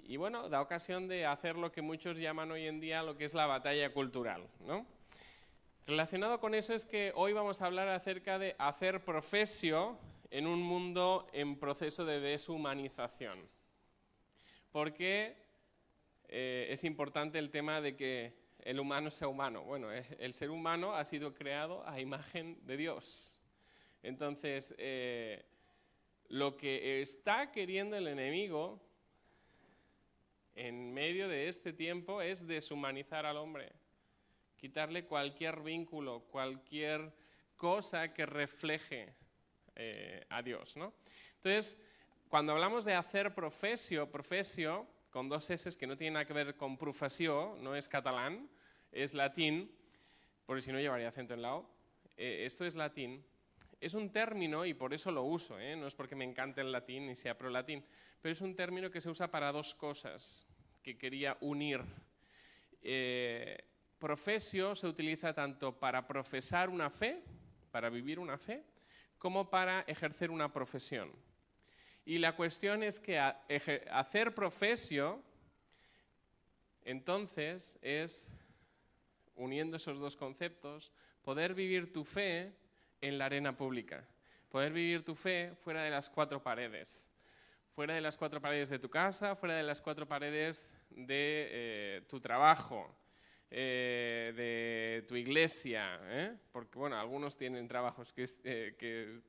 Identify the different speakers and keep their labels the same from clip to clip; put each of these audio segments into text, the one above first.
Speaker 1: y bueno, da ocasión de hacer lo que muchos llaman hoy en día lo que es la batalla cultural, ¿no? Relacionado con eso es que hoy vamos a hablar acerca de hacer profesio en un mundo en proceso de deshumanización. Porque es importante el tema de que el humano sea humano. Bueno, el ser humano ha sido creado a imagen de Dios. Entonces, lo que está queriendo el enemigo en medio de este tiempo es deshumanizar al hombre, quitarle cualquier vínculo, cualquier cosa que refleje a Dios, ¿no? Entonces, cuando hablamos de hacer profesio con dos S que no tienen nada que ver con professió, no es catalán, es latín, porque si no llevaría acento en la O, esto es latín. Es un término, y por eso lo uso, no es porque me encante el latín ni sea pro latín, pero es un término que se usa para dos cosas que quería unir. Profesio se utiliza tanto para profesar una fe, para vivir una fe, como para ejercer una profesión. Y la cuestión es que hacer profesio, entonces, es, uniendo esos dos conceptos, poder vivir tu fe en la arena pública, poder vivir tu fe fuera de las cuatro paredes de tu casa, fuera de las cuatro paredes de tu trabajo, de tu iglesia, porque bueno, algunos tienen trabajos que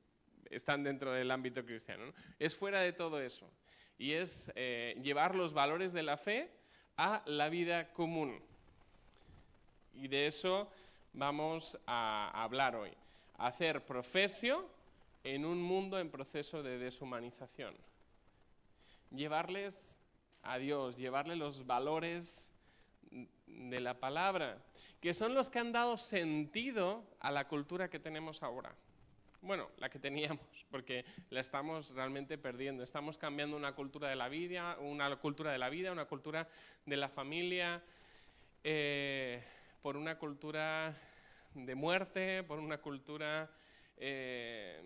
Speaker 1: están dentro del ámbito cristiano, ¿no? Es fuera de todo eso y es llevar los valores de la fe a la vida común, y de eso vamos a hablar hoy. Hacer profesio en un mundo en proceso de deshumanización. Llevarles a Dios, llevarles los valores de la palabra, que son los que han dado sentido a la cultura que tenemos ahora. Bueno, la que teníamos, porque la estamos realmente perdiendo. Estamos cambiando una cultura de la vida, una cultura de la familia, por una cultura de muerte, por una cultura de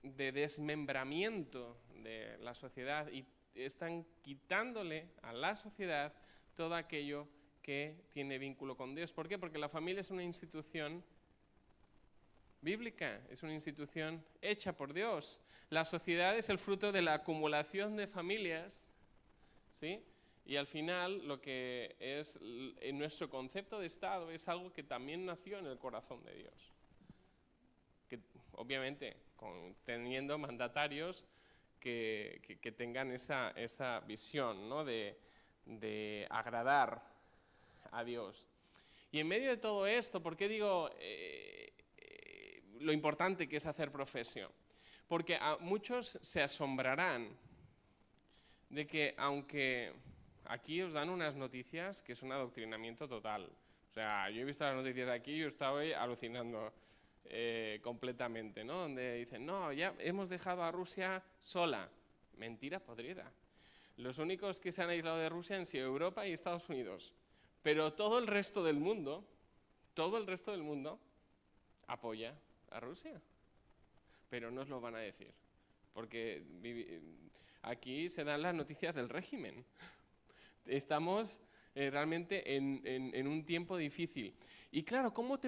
Speaker 1: desmembramiento de la sociedad, y están quitándole a la sociedad todo aquello que tiene vínculo con Dios. ¿Por qué? Porque la familia es una institución bíblica, es una institución hecha por Dios. La sociedad es el fruto de la acumulación de familias, ¿sí? Y al final lo que es en nuestro concepto de Estado es algo que también nació en el corazón de Dios. Que, obviamente, teniendo mandatarios que tengan esa visión, ¿no? de agradar a Dios. Y en medio de todo esto, ¿por qué digo lo importante que es hacer profesión? Porque a muchos se asombrarán de que, aunque aquí os dan unas noticias que es un adoctrinamiento total. O sea, yo he visto las noticias aquí y yo estaba alucinando completamente, ¿no? Donde dicen, no, ya hemos dejado a Rusia sola. Mentira podrida. Los únicos que se han aislado de Rusia han sido Europa y Estados Unidos. Pero todo el resto del mundo apoya a Rusia. Pero no os lo van a decir, porque aquí se dan las noticias del régimen. Estamos realmente en un tiempo difícil. Y claro, ¿cómo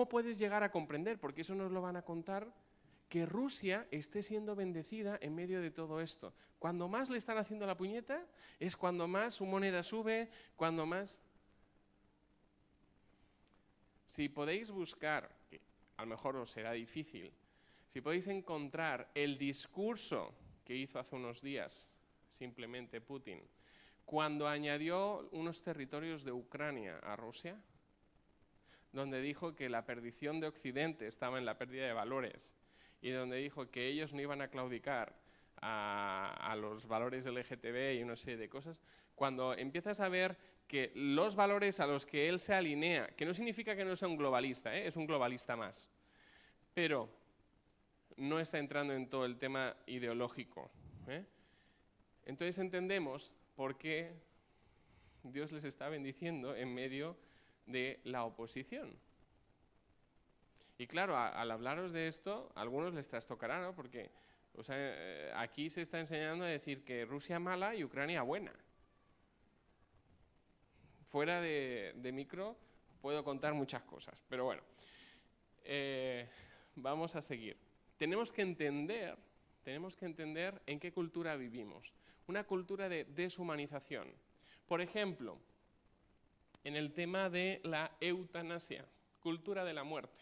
Speaker 1: puedes llegar a comprender? Porque eso nos lo van a contar, que Rusia esté siendo bendecida en medio de todo esto. Cuando más le están haciendo la puñeta, es cuando más su moneda sube, cuando más... Si podéis buscar, que a lo mejor os será difícil, si podéis encontrar el discurso que hizo hace unos días, simplemente Putin, cuando añadió unos territorios de Ucrania a Rusia, donde dijo que la perdición de Occidente estaba en la pérdida de valores, y donde dijo que ellos no iban a claudicar a los valores LGTB y una serie de cosas, cuando empiezas a ver que los valores a los que él se alinea, que no significa que no sea un globalista, es un globalista más, pero no está entrando en todo el tema ideológico. Entonces entendemos por qué Dios les está bendiciendo en medio de la oposición. Y claro, al hablaros de esto, a algunos les trastocará, ¿no? Porque aquí se está enseñando a decir que Rusia mala y Ucrania buena. Fuera de micro puedo contar muchas cosas, pero bueno, vamos a seguir. Tenemos que entender en qué cultura vivimos. Una cultura de deshumanización. Por ejemplo, en el tema de la eutanasia, cultura de la muerte.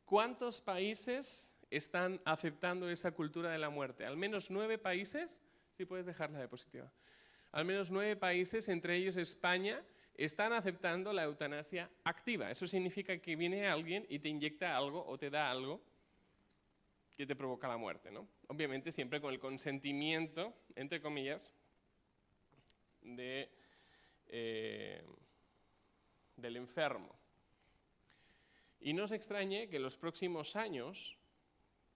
Speaker 1: ¿Cuántos países están aceptando esa cultura de la muerte? Al menos 9 países, si puedes dejar la diapositiva. Al menos 9 países, entre ellos España, están aceptando la eutanasia activa. Eso significa que viene alguien y te inyecta algo o te da algo que te provoca la muerte, ¿no? Obviamente siempre con el consentimiento, entre comillas, del enfermo. Y no os extrañe que en los próximos años,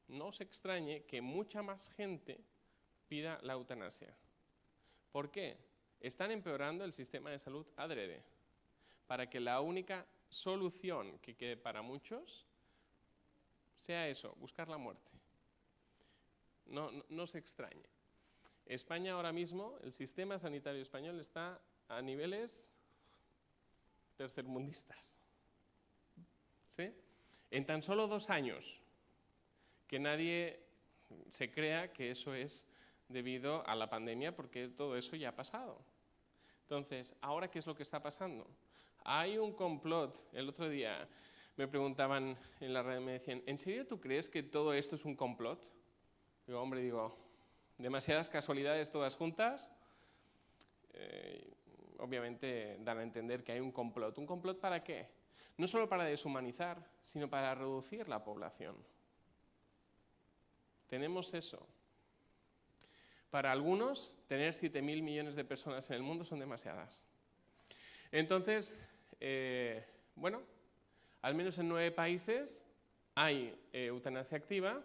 Speaker 1: no os extrañe que mucha más gente pida la eutanasia. ¿Por qué? Están empeorando el sistema de salud adrede, para que la única solución que quede para muchos sea eso, buscar la muerte. No se extrañe. España ahora mismo, el sistema sanitario español está a niveles tercermundistas. ¿Sí? En tan solo 2 años, que nadie se crea que eso es debido a la pandemia, porque todo eso ya ha pasado. Entonces, ¿ahora qué es lo que está pasando? Hay un complot. El otro día me preguntaban en la red, me decían, ¿en serio tú crees que todo esto es un complot? Digo, hombre, demasiadas casualidades todas juntas. Obviamente dan a entender que hay un complot. ¿Un complot para qué? No solo para deshumanizar, sino para reducir la población. Tenemos eso. Para algunos, tener 7.000 millones de personas en el mundo son demasiadas. Entonces, bueno, al menos en 9 países hay eutanasia activa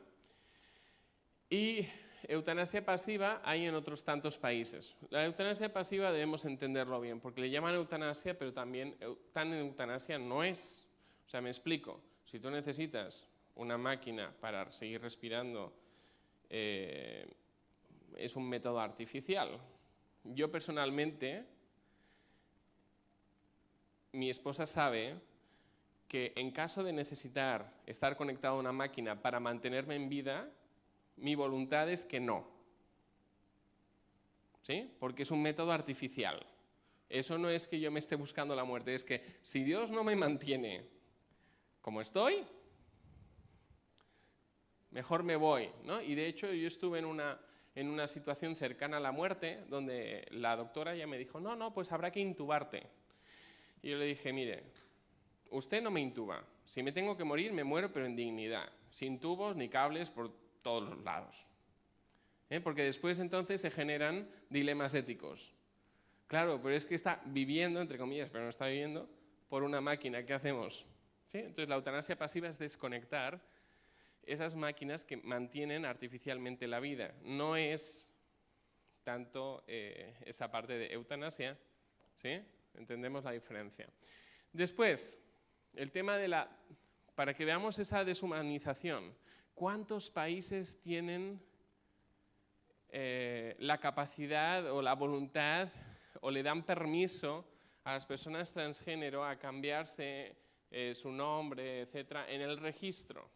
Speaker 1: y eutanasia pasiva hay en otros tantos países. La eutanasia pasiva debemos entenderlo bien, porque le llaman eutanasia, pero también tan eutanasia no es. O sea, me explico. Si tú necesitas una máquina para seguir respirando, es un método artificial. Yo personalmente, mi esposa sabe que en caso de necesitar estar conectado a una máquina para mantenerme en vida, mi voluntad es que no. ¿Sí? Porque es un método artificial. Eso no es que yo me esté buscando la muerte, es que si Dios no me mantiene como estoy, mejor me voy, ¿no? Y de hecho yo estuve en una situación cercana a la muerte, donde la doctora ya me dijo, no, pues habrá que intubarte. Y yo le dije, mire, usted no me intuba. Si me tengo que morir, me muero, pero en dignidad. Sin tubos ni cables por todos los lados. Porque después entonces se generan dilemas éticos. Claro, pero es que está viviendo, entre comillas, pero no está viviendo, por una máquina. ¿Qué hacemos? ¿Sí? Entonces la eutanasia pasiva es desconectar esas máquinas que mantienen artificialmente la vida. No es tanto esa parte de eutanasia, ¿sí? Entendemos la diferencia. Después, el tema de para que veamos esa deshumanización, ¿cuántos países tienen la capacidad o la voluntad o le dan permiso a las personas transgénero a cambiarse su nombre, etcétera, en el registro?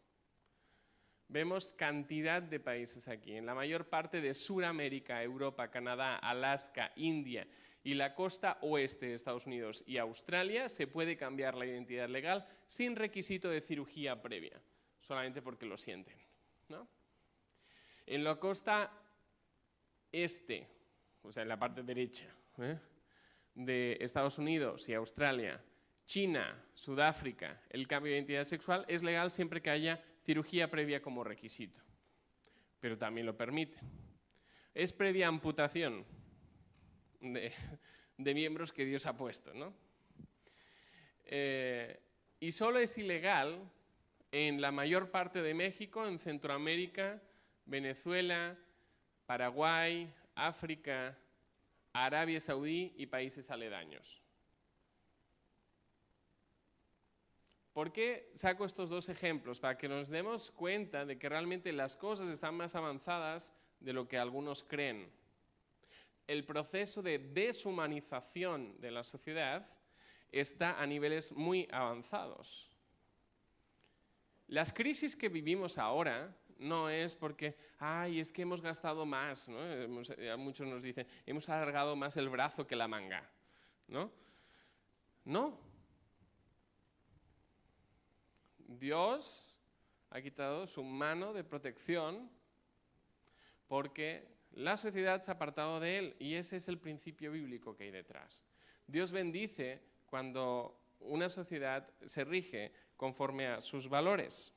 Speaker 1: Vemos cantidad de países aquí. En la mayor parte de Sudamérica, Europa, Canadá, Alaska, India y la costa oeste de Estados Unidos y Australia se puede cambiar la identidad legal sin requisito de cirugía previa, solamente porque lo sienten, ¿no? En la costa este, o sea, en la parte derecha, de Estados Unidos y Australia, China, Sudáfrica, el cambio de identidad sexual es legal siempre que haya cirugía previa como requisito, pero también lo permite. Es previa amputación de miembros que Dios ha puesto, ¿no? Y solo es ilegal en la mayor parte de México, en Centroamérica, Venezuela, Paraguay, África, Arabia Saudí y países aledaños. ¿Por qué saco estos 2 ejemplos? Para que nos demos cuenta de que realmente las cosas están más avanzadas de lo que algunos creen. el proceso de deshumanización de la sociedad está a niveles muy avanzados. Las crisis que vivimos ahora no es porque, ay, es que hemos gastado más, ¿no? Muchos nos dicen, hemos alargado más el brazo que la manga, ¿no? No. Dios ha quitado su mano de protección porque la sociedad se ha apartado de Él y ese es el principio bíblico que hay detrás. Dios bendice cuando una sociedad se rige conforme a sus valores.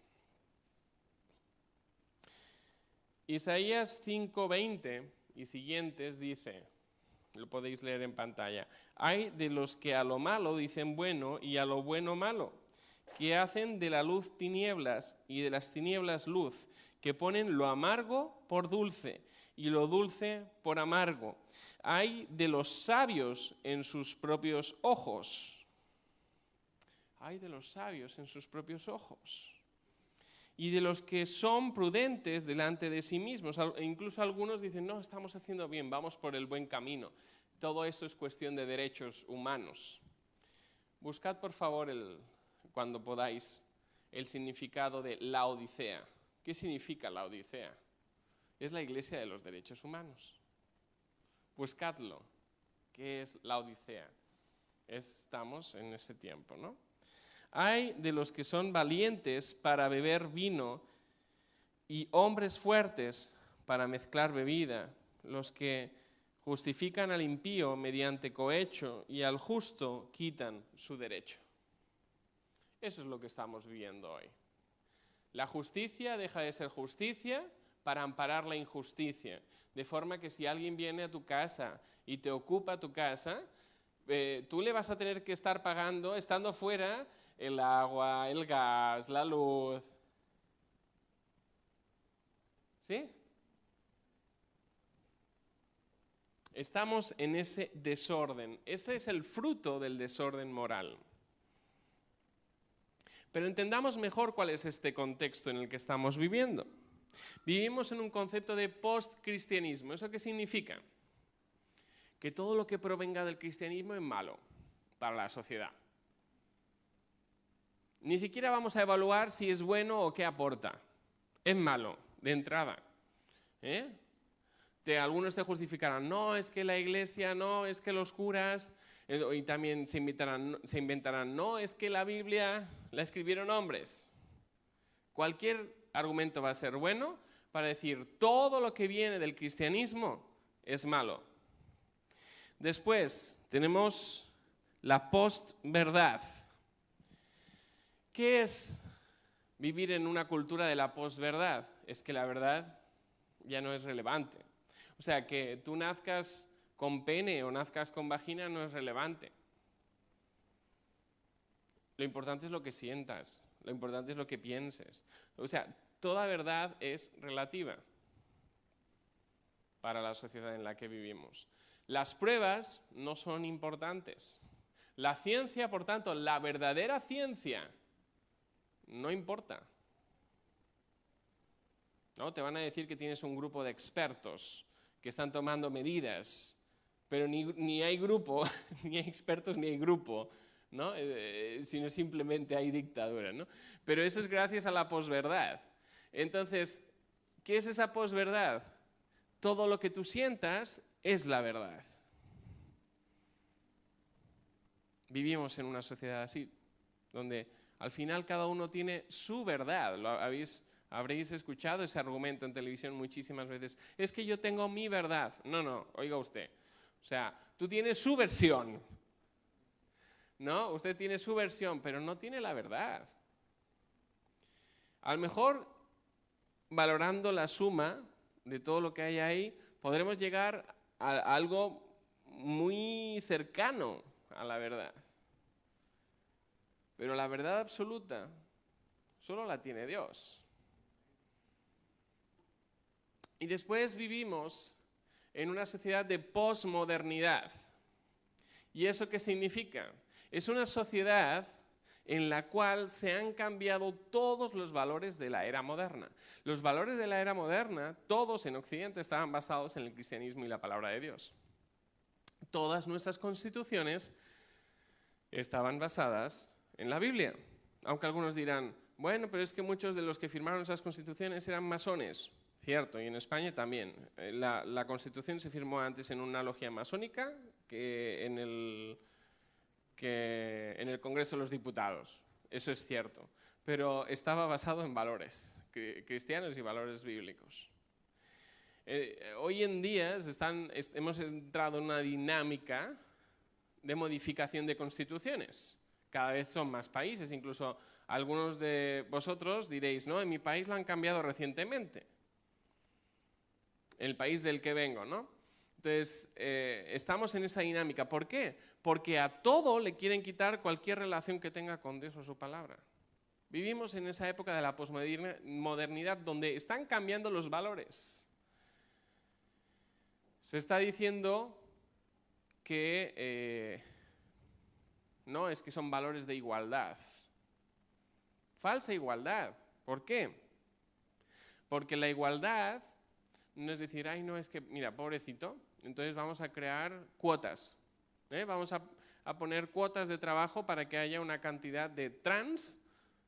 Speaker 1: Isaías 5:20 y siguientes dice, lo podéis leer en pantalla, hay de los que a lo malo dicen bueno y a lo bueno malo, que hacen de la luz tinieblas y de las tinieblas luz, que ponen lo amargo por dulce y lo dulce por amargo. Hay de los sabios en sus propios ojos. Hay de los sabios en sus propios ojos. Y de los que son prudentes delante de sí mismos. Incluso algunos dicen, no, estamos haciendo bien, vamos por el buen camino. Todo esto es cuestión de derechos humanos. Buscad, por favor, cuando podáis, el significado de Laodicea. ¿Qué significa Laodicea? Es la iglesia de los derechos humanos. Buscadlo. ¿Qué es Laodicea? Estamos en ese tiempo, ¿no? Hay de los que son valientes para beber vino y hombres fuertes para mezclar bebida, los que justifican al impío mediante cohecho y al justo quitan su derecho. Eso es lo que estamos viviendo hoy. La justicia deja de ser justicia para amparar la injusticia, de forma que si alguien viene a tu casa y te ocupa tu casa, tú le vas a tener que estar pagando, estando fuera, el agua, el gas, la luz. ¿Sí? Estamos en ese desorden. Ese es el fruto del desorden moral. Pero entendamos mejor cuál es este contexto en el que estamos viviendo. Vivimos en un concepto de post-cristianismo. ¿Eso qué significa? Que todo lo que provenga del cristianismo es malo para la sociedad. Ni siquiera vamos a evaluar si es bueno o qué aporta. Es malo, de entrada. Algunos te justificarán, no, es que la iglesia, no, es que los curas, y también se inventarán, no, es que la Biblia la escribieron hombres. Cualquier argumento va a ser bueno para decir, todo lo que viene del cristianismo es malo. Después tenemos la postverdad. ¿Qué es vivir en una cultura de la posverdad? Es que la verdad ya no es relevante. O sea, que tú nazcas con pene o nazcas con vagina no es relevante. Lo importante es lo que sientas, lo importante es lo que pienses. O sea, toda verdad es relativa para la sociedad en la que vivimos. Las pruebas no son importantes. La ciencia, por tanto, la verdadera ciencia, no importa. ¿No? Te van a decir que tienes un grupo de expertos que están tomando medidas, pero ni hay grupo, ni hay expertos, ni hay grupo, ¿no? Sino simplemente hay dictadura, ¿no? Pero eso es gracias a la posverdad. Entonces, ¿qué es esa posverdad? Todo lo que tú sientas es la verdad. Vivimos en una sociedad así, donde al final cada uno tiene su verdad. Habréis escuchado ese argumento en televisión muchísimas veces. Es que yo tengo mi verdad. No, oiga usted. O sea, tú tienes su versión. ¿No? Usted tiene su versión, pero no tiene la verdad. A lo mejor, valorando la suma de todo lo que hay ahí, podremos llegar a algo muy cercano a la verdad. Pero la verdad absoluta solo la tiene Dios. Y después vivimos en una sociedad de posmodernidad. ¿Y eso qué significa? Es una sociedad en la cual se han cambiado todos los valores de la era moderna. Los valores de la era moderna, todos en Occidente, estaban basados en el cristianismo y la palabra de Dios. todas nuestras constituciones estaban basadas en la Biblia. Aunque algunos dirán, bueno, pero es que muchos de los que firmaron esas constituciones eran masones. Cierto, y en España también. La Constitución se firmó antes en una logia masónica que en el Congreso de los Diputados. Eso es cierto. Pero estaba basado en valores cristianos y valores bíblicos. Hoy en día hemos entrado en una dinámica de modificación de constituciones. Cada vez son más países, incluso algunos de vosotros diréis, no, en mi país lo han cambiado recientemente. El país del que vengo, ¿no? Entonces, estamos en esa dinámica. ¿Por qué? Porque a todo le quieren quitar cualquier relación que tenga con Dios o su palabra. Vivimos en esa época de la posmodernidad donde están cambiando los valores. Se está diciendo que no, es que son valores de igualdad. Falsa igualdad. ¿Por qué? Porque la igualdad no es decir, ay, no, es que, mira, pobrecito, entonces vamos a crear cuotas. Vamos a poner cuotas de trabajo para que haya una cantidad de trans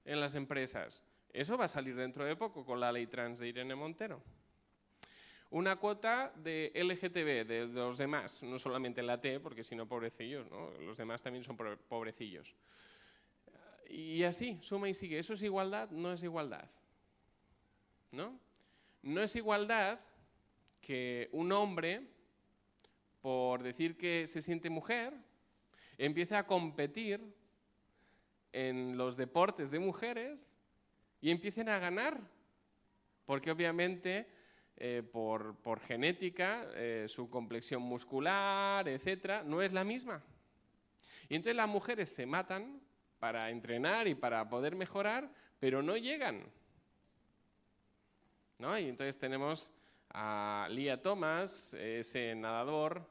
Speaker 1: en las empresas. Eso va a salir dentro de poco con la ley trans de Irene Montero. Una cuota de LGTB, de los demás, no solamente la T, porque si no, pobrecillos, ¿no? Los demás también son pobrecillos. Y así, suma y sigue. ¿Eso es igualdad? No es igualdad. ¿No? No es igualdad que un hombre, por decir que se siente mujer, empiece a competir en los deportes de mujeres y empiecen a ganar. Porque obviamente, por genética, su complexión muscular, etcétera, no es la misma. Y entonces las mujeres se matan para entrenar y para poder mejorar, pero no llegan. ¿No? Y entonces tenemos a Lia Thomas, ese nadador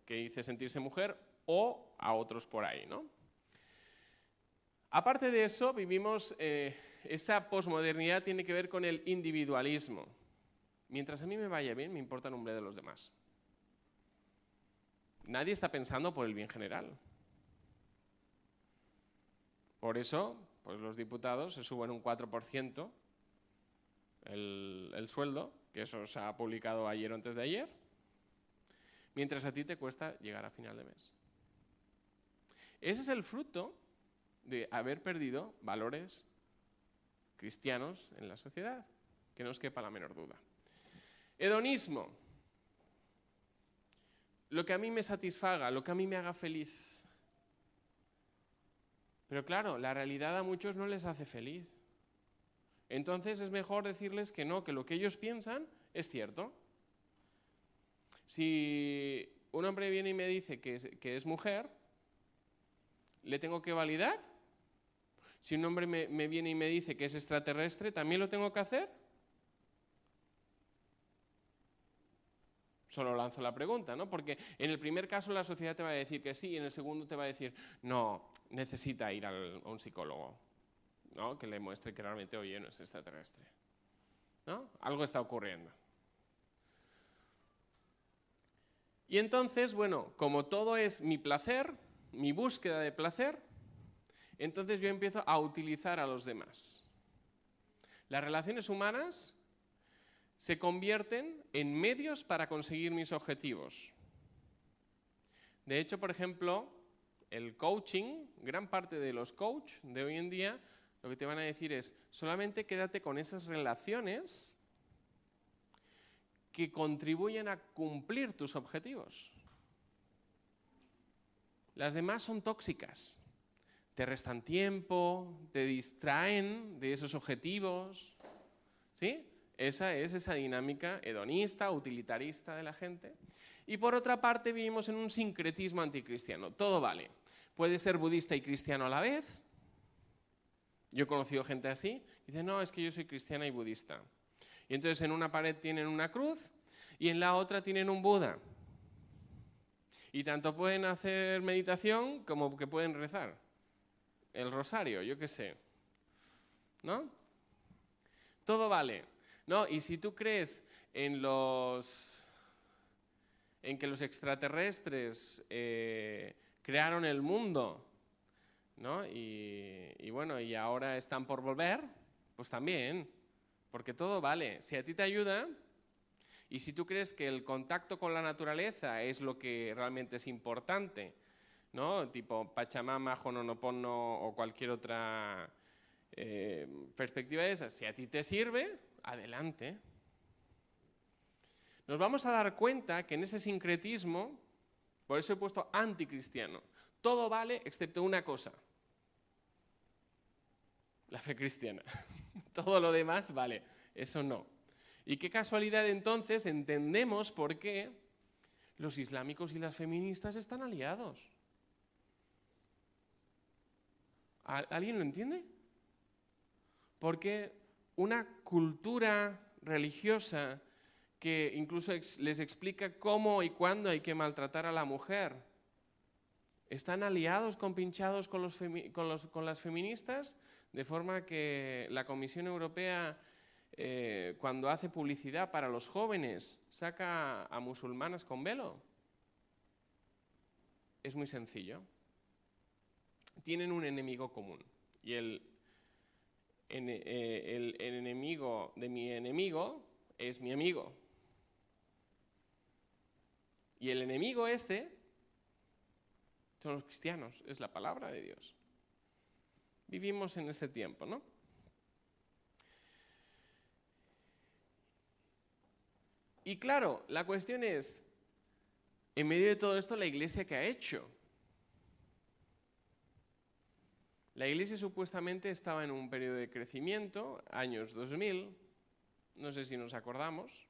Speaker 1: que dice sentirse mujer, o a otros por ahí, ¿no? Aparte de eso, vivimos, esa posmodernidad tiene que ver con el individualismo. Mientras a mí me vaya bien, me importa el nombre de los demás. Nadie está pensando por el bien general. Por eso, pues los diputados se suben un 4% el sueldo, que eso se ha publicado ayer o antes de ayer, mientras a ti te cuesta llegar a final de mes. Ese es el fruto de haber perdido valores cristianos en la sociedad, que no os quepa la menor duda. Hedonismo. Lo que a mí me satisfaga, lo que a mí me haga feliz. Pero claro, la realidad a muchos no les hace feliz. Entonces es mejor decirles que no, que lo que ellos piensan es cierto. Si un hombre viene y me dice que es mujer, ¿le tengo que validar? Si un hombre me viene y me dice que es extraterrestre, ¿también lo tengo que hacer? Solo lanzo la pregunta, ¿no? Porque en el primer caso la sociedad te va a decir que sí, y en el segundo te va a decir, no, necesita ir a un psicólogo, ¿no? Que le muestre que realmente, oye, no es extraterrestre, ¿no? Algo está ocurriendo. Y entonces, bueno, como todo es mi placer, mi búsqueda de placer, entonces yo empiezo a utilizar a los demás. Las relaciones humanas se convierten en medios para conseguir mis objetivos. De hecho, por ejemplo, el coaching, gran parte de los coaches de hoy en día, lo que te van a decir es, solamente quédate con esas relaciones que contribuyen a cumplir tus objetivos. Las demás son tóxicas. Te restan tiempo, te distraen de esos objetivos. ¿Sí? Esa es esa dinámica hedonista, utilitarista de la gente. Y por otra parte vivimos en un sincretismo anticristiano. Todo vale. Puede ser budista y cristiano a la vez. Yo he conocido gente así. Dice, no, es que yo soy cristiana y budista. Y entonces en una pared tienen una cruz y en la otra tienen un Buda. Y tanto pueden hacer meditación como que pueden rezar. El rosario, yo qué sé. ¿No? Todo vale. No, y si tú crees en en que los extraterrestres crearon el mundo, ¿no? Y bueno, y ahora están por volver, pues también, porque todo vale. Si a ti te ayuda y si tú crees que el contacto con la naturaleza es lo que realmente es importante, ¿no? Tipo Pachamama, Hononopono o cualquier otra perspectiva de esas, si a ti te sirve, adelante. Nos vamos a dar cuenta que en ese sincretismo, por eso he puesto anticristiano, todo vale excepto una cosa: la fe cristiana. Todo lo demás vale, eso no. Y qué casualidad entonces entendemos por qué los islámicos y las feministas están aliados. ¿Alguien lo entiende? Porque una cultura religiosa que incluso les explica cómo y cuándo hay que maltratar a la mujer, están aliados, compinchados con las feministas, de forma que la Comisión Europea, cuando hace publicidad para los jóvenes, saca a musulmanas con velo. Es muy sencillo. Tienen un enemigo común, y el enemigo de mi enemigo es mi amigo. Y el enemigo ese son los cristianos, es la palabra de Dios. Vivimos en ese tiempo, ¿no? Y claro, la cuestión es, en medio de todo esto, ¿la Iglesia qué ha hecho? La Iglesia supuestamente estaba en un periodo de crecimiento, años 2000, no sé si nos acordamos,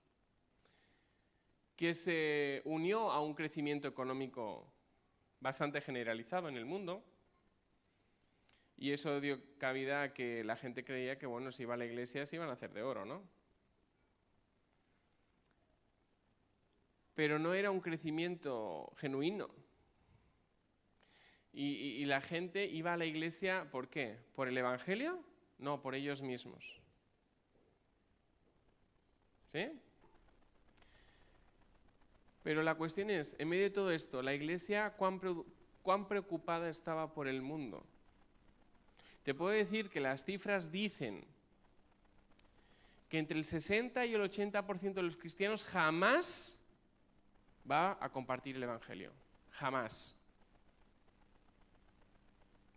Speaker 1: que se unió a un crecimiento económico bastante generalizado en el mundo, y eso dio cabida a que la gente creía que, bueno, si iba a la iglesia se iban a hacer de oro, ¿no? Pero no era un crecimiento genuino. Y la gente iba a la iglesia, ¿por qué? ¿Por el Evangelio? No, por ellos mismos. ¿Sí? Pero la cuestión es, en medio de todo esto, la iglesia, ¿cuán preocupada estaba por el mundo? Te puedo decir que las cifras dicen que entre el 60 y el 80% de los cristianos jamás va a compartir el Evangelio. Jamás.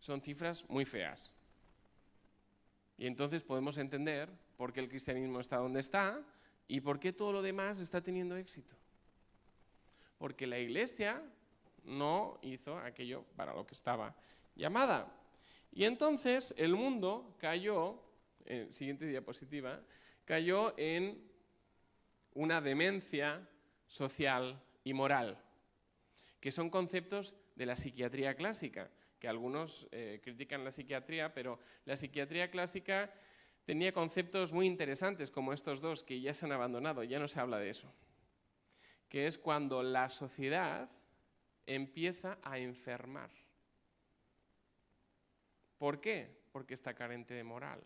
Speaker 1: Son cifras muy feas. Y entonces podemos entender por qué el cristianismo está donde está y por qué todo lo demás está teniendo éxito. Porque la iglesia no hizo aquello para lo que estaba llamada. Y entonces el mundo cayó, siguiente diapositiva, cayó en una demencia social y moral, que son conceptos de la psiquiatría clásica, que algunos critican la psiquiatría, pero la psiquiatría clásica tenía conceptos muy interesantes, como estos dos, que ya se han abandonado, ya no se habla de eso, que es cuando la sociedad empieza a enfermar. ¿Por qué? Porque está carente de moral.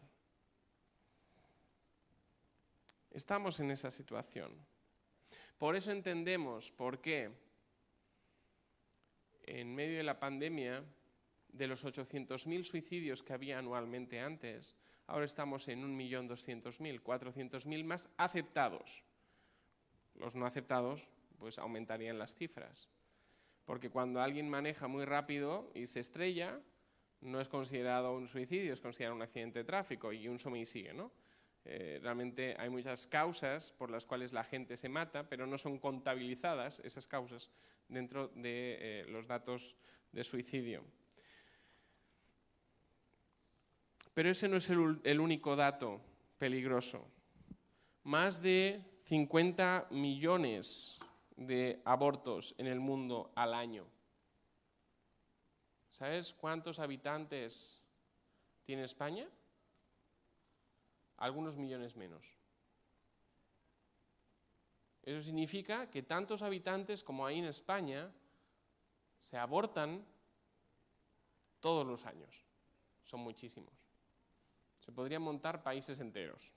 Speaker 1: Estamos en esa situación. Por eso entendemos por qué en medio de la pandemia, de los 800.000 suicidios que había anualmente antes, ahora estamos en 1.200.000, 400.000 más aceptados. Los no aceptados, pues aumentarían las cifras. Porque cuando alguien maneja muy rápido y se estrella, no es considerado un suicidio, es considerado un accidente de tráfico y un suma y sigue, ¿no? Realmente hay muchas causas por las cuales la gente se mata, pero no son contabilizadas esas causas dentro de los datos de suicidio. Pero ese no es el único dato peligroso. Más de 50 millones de abortos en el mundo al año. ¿Sabes cuántos habitantes tiene España? Algunos millones menos. Eso significa que tantos habitantes como hay en España se abortan todos los años. Son muchísimos. Se podrían montar países enteros.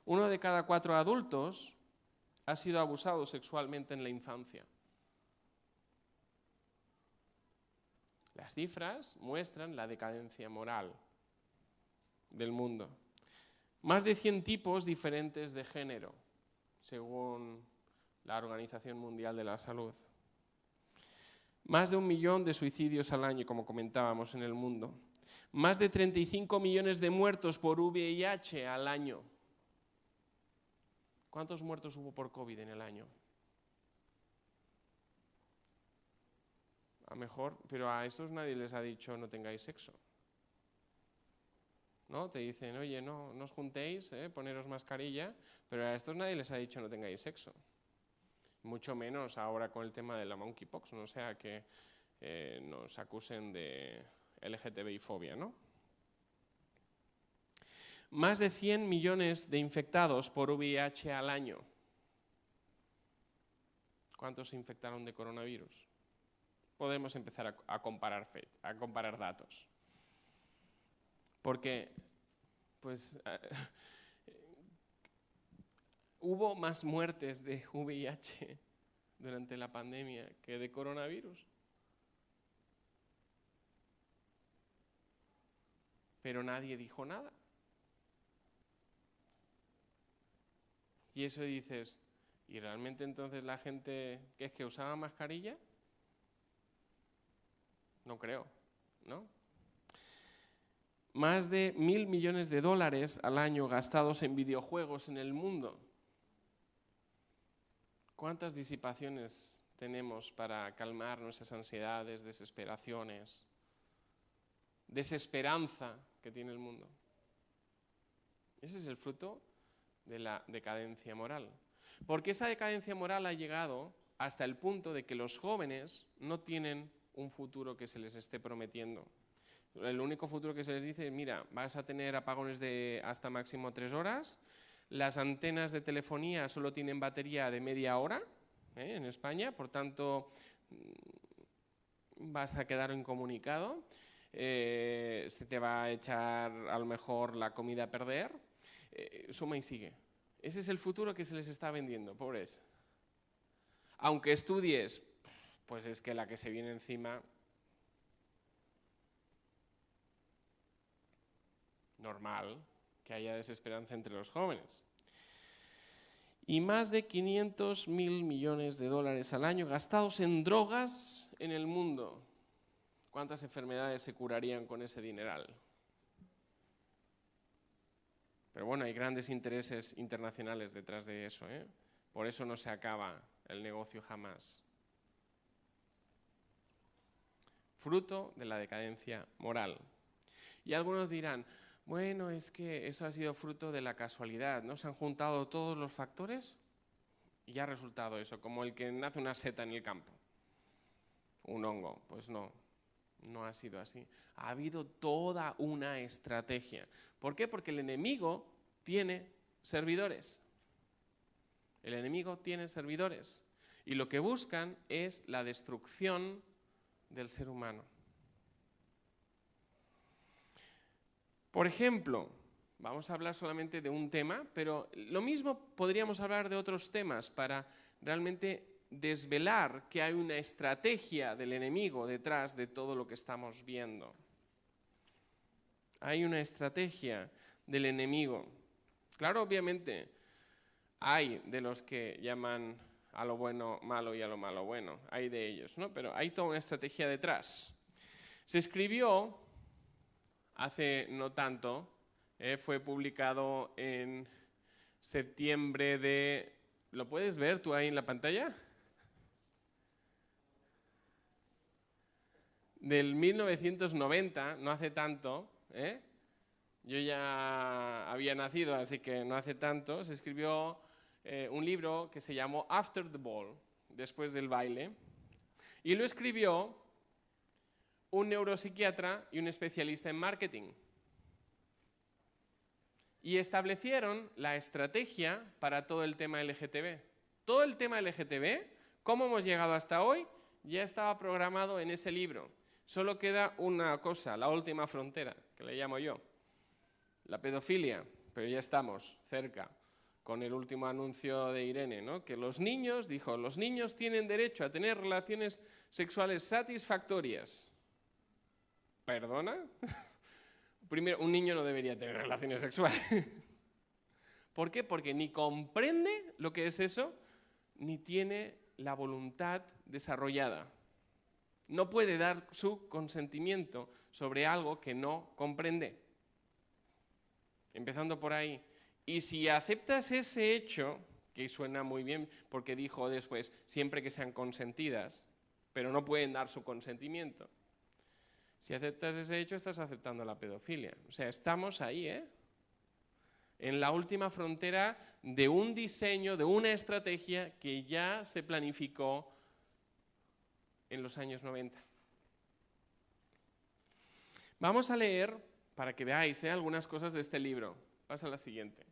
Speaker 1: 1 de cada 4 adultos ha sido abusado sexualmente en la infancia. Las cifras muestran la decadencia moral del mundo. Más de 100 tipos diferentes de género, según la Organización Mundial de la Salud. Más de 1 millón de suicidios al año, como comentábamos, en el mundo. Más de 35 millones de muertos por VIH al año. ¿Cuántos muertos hubo por COVID en el año? A lo mejor, pero a estos nadie les ha dicho no tengáis sexo. ¿No? Te dicen, oye, no os juntéis, poneros mascarilla, pero a estos nadie les ha dicho no tengáis sexo. Mucho menos ahora con el tema de la monkeypox, no sea que nos acusen de LGTBI-fobia, ¿no? Más de 100 millones de infectados por VIH al año. ¿Cuántos se infectaron de coronavirus? Podemos empezar a comparar datos. Porque, pues, hubo más muertes de VIH durante la pandemia que de coronavirus. Pero nadie dijo nada. Y eso dices, ¿y realmente entonces la gente que es que usaba mascarilla? No creo, ¿no? Más de 1.000 millones de dólares al año gastados en videojuegos en el mundo. ¿Cuántas disipaciones tenemos para calmar nuestras ansiedades, desesperaciones, desesperanza que tiene el mundo? Ese es el fruto de la decadencia moral. Porque esa decadencia moral ha llegado hasta el punto de que los jóvenes no tienen un futuro que se les esté prometiendo. El único futuro que se les dice es, mira, vas a tener apagones de hasta máximo 3 horas, las antenas de telefonía solo tienen batería de media hora en España, por tanto vas a quedar incomunicado, se te va a echar a lo mejor la comida a perder, suma y sigue. Ese es el futuro que se les está vendiendo, pobres. Aunque estudies, pues es que la que se viene encima, normal que haya desesperanza entre los jóvenes. Y más de 500.000 millones de dólares al año gastados en drogas en el mundo. ¿Cuántas enfermedades se curarían con ese dineral? Pero bueno, hay grandes intereses internacionales detrás de eso, ¿eh? Por eso no se acaba el negocio jamás. Fruto de la decadencia moral. Y algunos dirán, bueno, es que eso ha sido fruto de la casualidad, ¿no? Se han juntado todos los factores y ya ha resultado eso, como el que nace una seta en el campo, un hongo. Pues no, no ha sido así. Ha habido toda una estrategia. ¿Por qué? Porque el enemigo tiene servidores. El enemigo tiene servidores. Y lo que buscan es la destrucción del ser humano. Por ejemplo, vamos a hablar solamente de un tema, pero lo mismo podríamos hablar de otros temas para realmente desvelar que hay una estrategia del enemigo detrás de todo lo que estamos viendo. Hay una estrategia del enemigo. Claro, obviamente, hay de los que llaman a lo bueno malo y a lo malo bueno. Hay de ellos, ¿no? Pero hay toda una estrategia detrás. Se escribió hace no tanto, fue publicado en septiembre de... ¿Lo puedes ver tú ahí en la pantalla? Del 1990, no hace tanto, yo ya había nacido, así que no hace tanto, se escribió un libro que se llamó After the Ball, después del baile, y lo escribió un neuropsiquiatra y un especialista en marketing. Y establecieron la estrategia para todo el tema LGTB. Todo el tema LGTB, cómo hemos llegado hasta hoy, ya estaba programado en ese libro. Solo queda una cosa, la última frontera, que le llamo yo. La pedofilia, pero ya estamos cerca. con el último anuncio de Irene, ¿no? Que los niños tienen derecho a tener relaciones sexuales satisfactorias. ¿Perdona? Primero, un niño no debería tener relaciones sexuales. ¿Por qué? Porque ni comprende lo que es eso, ni tiene la voluntad desarrollada. No puede dar su consentimiento sobre algo que no comprende. Empezando por ahí. Y si aceptas ese hecho, que suena muy bien porque dijo después, siempre que sean consentidas, pero no pueden dar su consentimiento. Si aceptas ese hecho, estás aceptando la pedofilia. O sea, estamos ahí, en la última frontera de un diseño, de una estrategia que ya se planificó en los años 90. Vamos a leer, para que veáis algunas cosas de este libro. Pasa a la siguiente.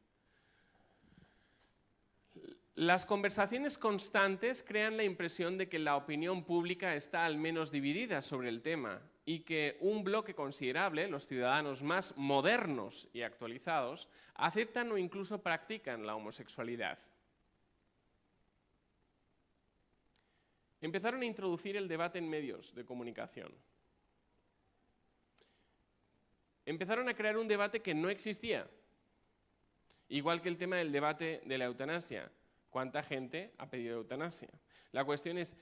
Speaker 1: Las conversaciones constantes crean la impresión de que la opinión pública está al menos dividida sobre el tema y que un bloque considerable, los ciudadanos más modernos y actualizados, aceptan o incluso practican la homosexualidad. Empezaron a introducir el debate en medios de comunicación. Empezaron a crear un debate que no existía, igual que el tema del debate de la eutanasia. ¿Cuánta gente ha pedido eutanasia? La cuestión es,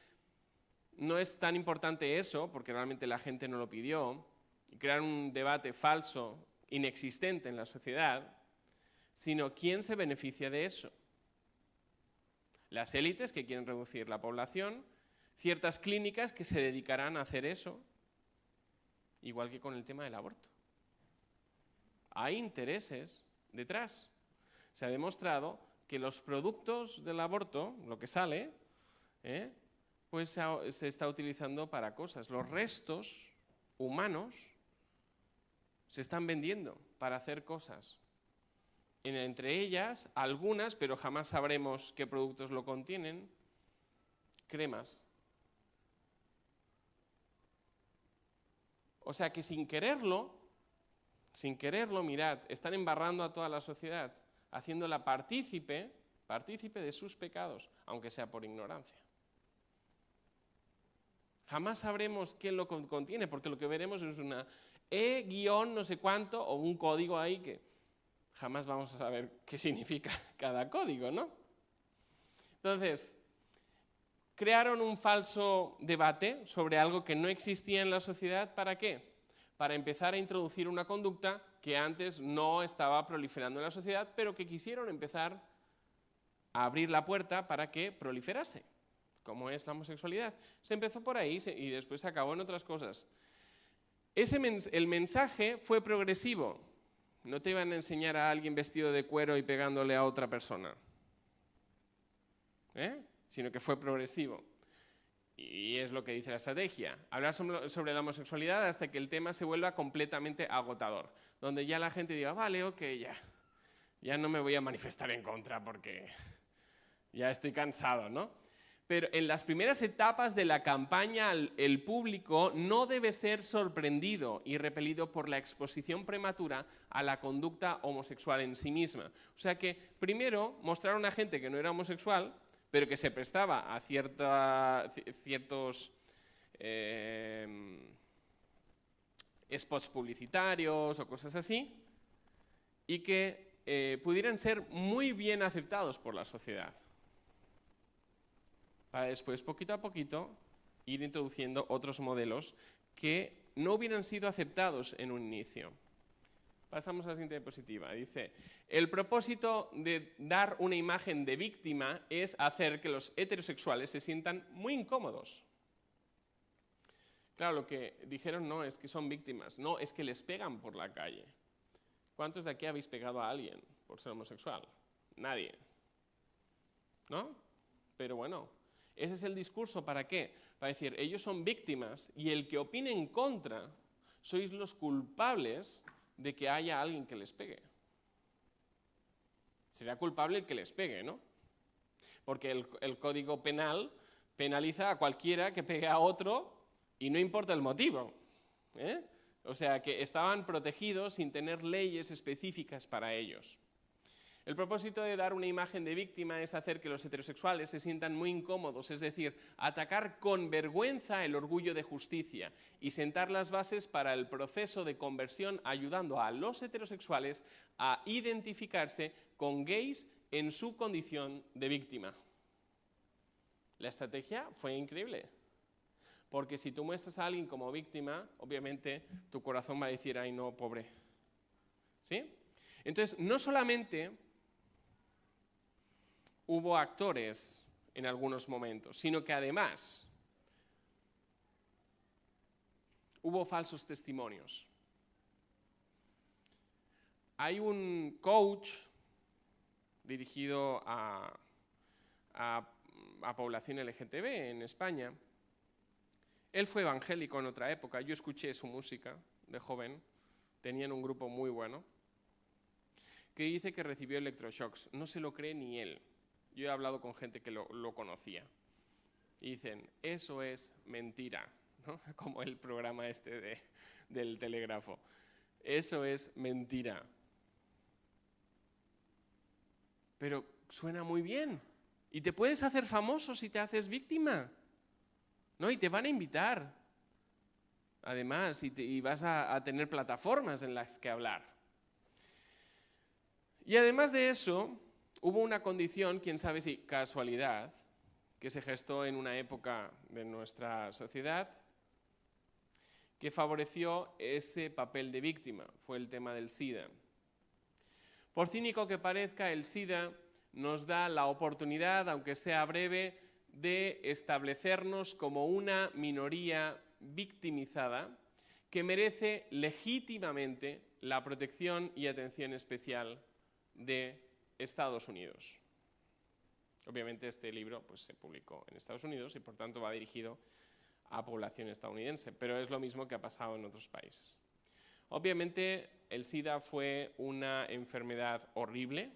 Speaker 1: no es tan importante eso, porque realmente la gente no lo pidió, y crear un debate falso, inexistente en la sociedad, sino quién se beneficia de eso. Las élites que quieren reducir la población, ciertas clínicas que se dedicarán a hacer eso, igual que con el tema del aborto. Hay intereses detrás. Se ha demostrado que los productos del aborto, lo que sale, pues se está utilizando para cosas. Los restos humanos se están vendiendo para hacer cosas. Entre ellas, algunas, pero jamás sabremos qué productos lo contienen, cremas. O sea que sin quererlo, mirad, están embarrando a toda la sociedad, haciéndola partícipe de sus pecados, aunque sea por ignorancia. Jamás sabremos qué lo contiene, porque lo que veremos es una no sé cuánto, o un código ahí que jamás vamos a saber qué significa cada código, ¿no? Entonces, crearon un falso debate sobre algo que no existía en la sociedad, ¿para qué? Para empezar a introducir una conducta que antes no estaba proliferando en la sociedad, pero que quisieron empezar a abrir la puerta para que proliferase, como es la homosexualidad. Se empezó por ahí y después se acabó en otras cosas. El mensaje fue progresivo. No te iban a enseñar a alguien vestido de cuero y pegándole a otra persona, sino que fue progresivo. Y es lo que dice la estrategia, hablar sobre la homosexualidad hasta que el tema se vuelva completamente agotador, donde ya la gente diga, vale, ok, ya no me voy a manifestar en contra porque ya estoy cansado, ¿no? Pero en las primeras etapas de la campaña, el público no debe ser sorprendido y repelido por la exposición prematura a la conducta homosexual en sí misma. O sea que primero mostraron a gente que no era homosexual, pero que se prestaba a ciertos spots publicitarios o cosas así, y que pudieran ser muy bien aceptados por la sociedad, para después, poquito a poquito, ir introduciendo otros modelos que no hubieran sido aceptados en un inicio. Pasamos a la siguiente diapositiva. Dice, el propósito de dar una imagen de víctima es hacer que los heterosexuales se sientan muy incómodos. Claro, lo que dijeron no es que son víctimas, no, es que les pegan por la calle. ¿Cuántos de aquí habéis pegado a alguien por ser homosexual? Nadie. ¿No? Pero bueno, ese es el discurso, ¿para qué? Para decir, ellos son víctimas y el que opine en contra, sois los culpables de que haya alguien que les pegue. Será culpable el que les pegue, ¿no? Porque el Código Penal penaliza a cualquiera que pegue a otro y no importa el motivo. O sea, que estaban protegidos sin tener leyes específicas para ellos. El propósito de dar una imagen de víctima es hacer que los heterosexuales se sientan muy incómodos, es decir, atacar con vergüenza el orgullo de justicia y sentar las bases para el proceso de conversión, ayudando a los heterosexuales a identificarse con gays en su condición de víctima. La estrategia fue increíble, porque si tú muestras a alguien como víctima, obviamente tu corazón va a decir, ay no, pobre. ¿Sí? Entonces, no solamente hubo actores en algunos momentos, sino que además hubo falsos testimonios. Hay un coach dirigido a población LGTB en España. Él fue evangélico en otra época, yo escuché su música de joven, tenían un grupo muy bueno, que dice que recibió electroshocks. No se lo cree ni él. Yo he hablado con gente que lo conocía. Y dicen, eso es mentira, ¿no? Como el programa este del telégrafo. Eso es mentira. Pero suena muy bien. Y te puedes hacer famoso si te haces víctima, ¿no? Y te van a invitar. Además, y vas a tener plataformas en las que hablar. Y además de eso, hubo una condición, quién sabe si casualidad, que se gestó en una época de nuestra sociedad, que favoreció ese papel de víctima. Fue el tema del SIDA. Por cínico que parezca, el SIDA nos da la oportunidad, aunque sea breve, de establecernos como una minoría victimizada que merece legítimamente la protección y atención especial de Estados Unidos. Obviamente este libro pues, se publicó en Estados Unidos y por tanto va dirigido a población estadounidense, pero es lo mismo que ha pasado en otros países. Obviamente el SIDA fue una enfermedad horrible.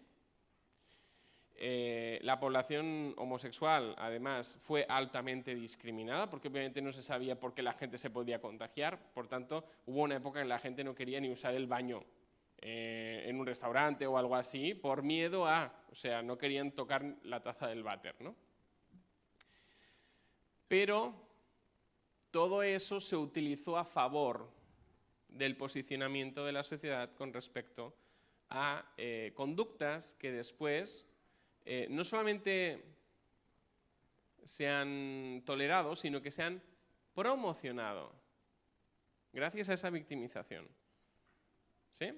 Speaker 1: La población homosexual, además, fue altamente discriminada porque obviamente no se sabía por qué la gente se podía contagiar. Por tanto, hubo una época en la gente no quería ni usar el baño en un restaurante o algo así por miedo o sea, no querían tocar la taza del váter, ¿no? Pero todo eso se utilizó a favor del posicionamiento de la sociedad con respecto a conductas que después no solamente se han tolerado, sino que se han promocionado gracias a esa victimización. ¿Sí?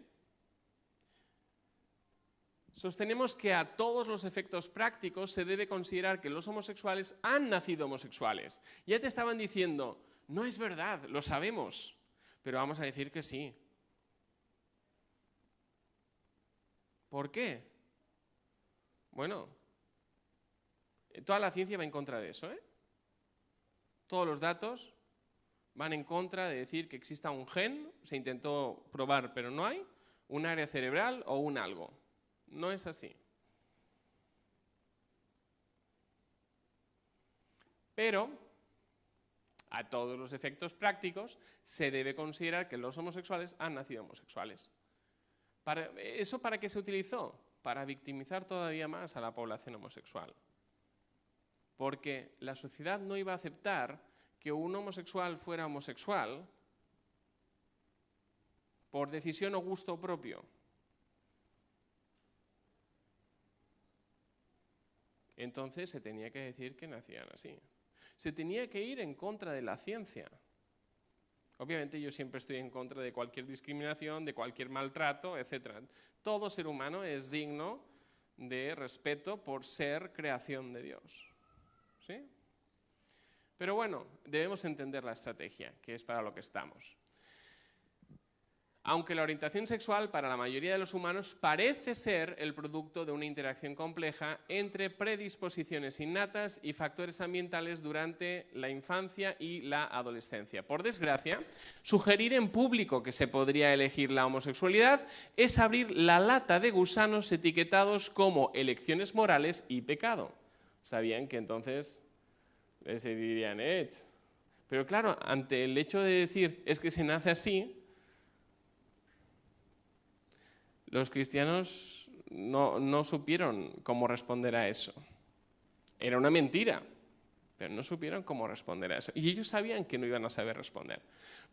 Speaker 1: Sostenemos que a todos los efectos prácticos se debe considerar que los homosexuales han nacido homosexuales. Ya te estaban diciendo, no es verdad, lo sabemos, pero vamos a decir que sí. ¿Por qué? Bueno, toda la ciencia va en contra de eso, ¿eh? Todos los datos van en contra de decir que exista un gen, se intentó probar pero no hay, un área cerebral o un algo. No es así. Pero, a todos los efectos prácticos, se debe considerar que los homosexuales han nacido homosexuales. ¿Eso para qué se utilizó? Para victimizar todavía más a la población homosexual. Porque la sociedad no iba a aceptar que un homosexual fuera homosexual por decisión o gusto propio. Entonces se tenía que decir que nacían así. Se tenía que ir en contra de la ciencia. Obviamente yo siempre estoy en contra de cualquier discriminación, de cualquier maltrato, etc. Todo ser humano es digno de respeto por ser creación de Dios. ¿Sí? Pero bueno, debemos entender la estrategia, que es para lo que estamos. Aunque la orientación sexual para la mayoría de los humanos parece ser el producto de una interacción compleja entre predisposiciones innatas y factores ambientales durante la infancia y la adolescencia. Por desgracia, sugerir en público que se podría elegir la homosexualidad es abrir la lata de gusanos etiquetados como elecciones morales y pecado. ¿Sabían que entonces se dirían, pero claro, ante el hecho de decir es que se nace así, los cristianos no supieron cómo responder a eso. Era una mentira, pero no supieron cómo responder a eso. Y ellos sabían que no iban a saber responder,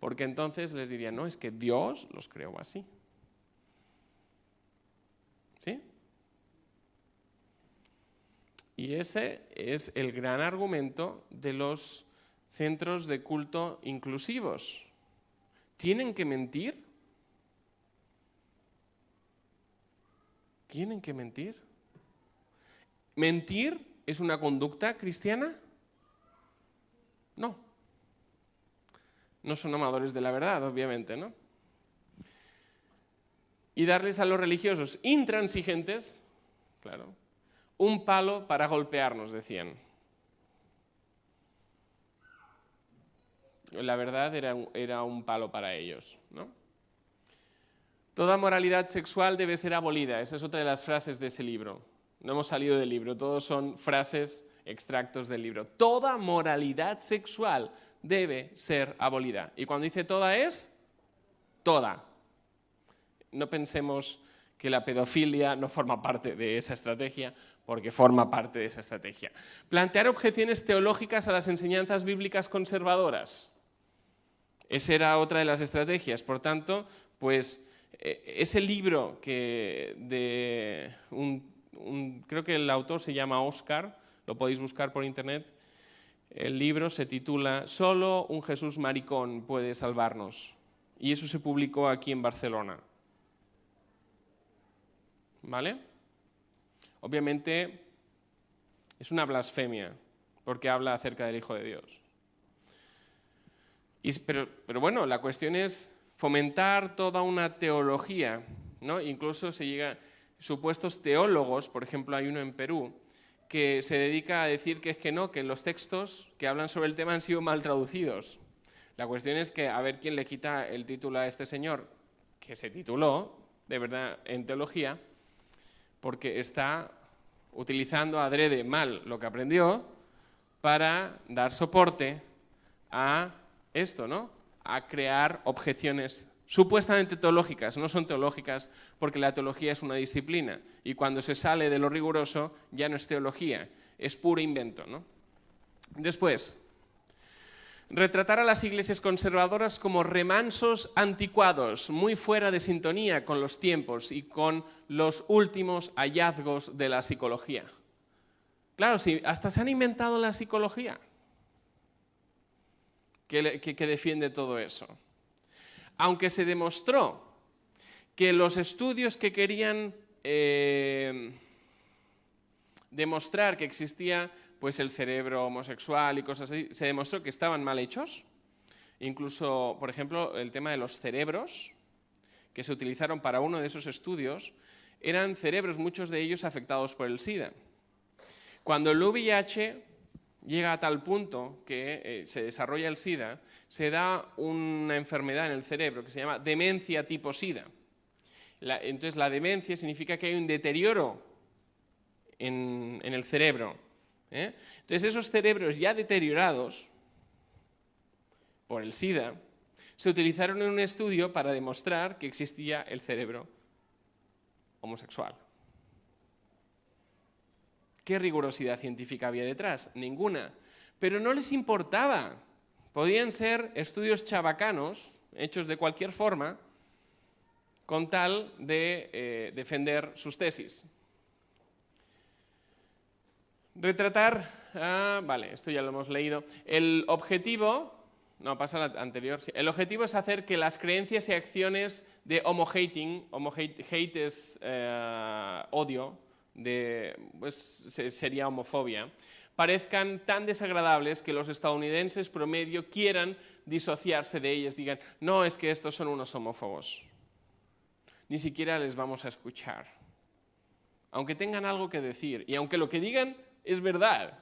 Speaker 1: porque entonces les dirían, no, es que Dios los creó así. ¿Sí? Y ese es el gran argumento de los centros de culto inclusivos. ¿Tienen que mentir? ¿Tienen que mentir? ¿Mentir es una conducta cristiana? No. No son amadores de la verdad, obviamente, ¿no? Y darles a los religiosos intransigentes, claro, un palo para golpearnos, decían. La verdad era un palo para ellos, ¿no? Toda moralidad sexual debe ser abolida. Esa es otra de las frases de ese libro. No hemos salido del libro, todos son frases, extractos del libro. Toda moralidad sexual debe ser abolida. Y cuando dice toda es, toda. No pensemos que la pedofilia no forma parte de esa estrategia, porque forma parte de esa estrategia. Plantear objeciones teológicas a las enseñanzas bíblicas conservadoras. Esa era otra de las estrategias. Por tanto, pues ese libro que creo que el autor se llama Oscar, lo podéis buscar por internet, el libro se titula Solo un Jesús maricón puede salvarnos. Y eso se publicó aquí en Barcelona. ¿Vale? Obviamente es una blasfemia, porque habla acerca del Hijo de Dios. Pero bueno, la cuestión es fomentar toda una teología, ¿no? Incluso se llega supuestos teólogos, por ejemplo, hay uno en Perú, que se dedica a decir que es que no, que los textos que hablan sobre el tema han sido mal traducidos. La cuestión es que a ver quién le quita el título a este señor, que se tituló, de verdad, en teología, porque está utilizando adrede mal lo que aprendió para dar soporte a esto, ¿no? A crear objeciones supuestamente teológicas. No son teológicas porque la teología es una disciplina y cuando se sale de lo riguroso ya no es teología, es puro invento, ¿no? Después, retratar a las iglesias conservadoras como remansos anticuados, muy fuera de sintonía con los tiempos y con los últimos hallazgos de la psicología. Claro, sí, hasta se han inventado la psicología que defiende todo eso. Aunque se demostró que los estudios que querían demostrar que existía pues el cerebro homosexual y cosas así, se demostró que estaban mal hechos. Incluso, por ejemplo, el tema de los cerebros que se utilizaron para uno de esos estudios eran cerebros, muchos de ellos afectados por el SIDA. Cuando el VIH llega a tal punto que se desarrolla el SIDA, se da una enfermedad en el cerebro que se llama demencia tipo SIDA. Entonces, la demencia significa que hay un deterioro en el cerebro. Entonces, esos cerebros ya deteriorados por el SIDA se utilizaron en un estudio para demostrar que existía el cerebro homosexual. ¿Qué rigurosidad científica había detrás? Ninguna. Pero no les importaba. Podían ser estudios chabacanos, hechos de cualquier forma, con tal de defender sus tesis. Retratar, vale, esto ya lo hemos leído. El objetivo, no, pasa a la anterior. Sí. El objetivo es hacer que las creencias y acciones de hate es odio, pues sería homofobia, parezcan tan desagradables que los estadounidenses promedio quieran disociarse de ellas, digan, no, es que estos son unos homófobos. Ni siquiera les vamos a escuchar. Aunque tengan algo que decir y aunque lo que digan es verdad.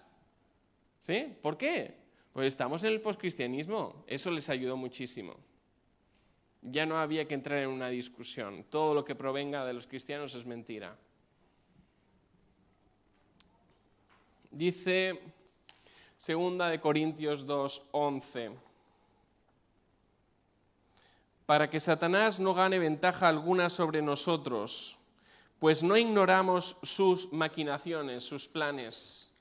Speaker 1: ¿Sí? ¿Por qué? Pues estamos en el poscristianismo. Eso les ayudó muchísimo. Ya no había que entrar en una discusión. Todo lo que provenga de los cristianos es mentira. Dice 2 Corintios 2:11. Para que Satanás no gane ventaja alguna sobre nosotros, pues no ignoramos sus maquinaciones, sus planes.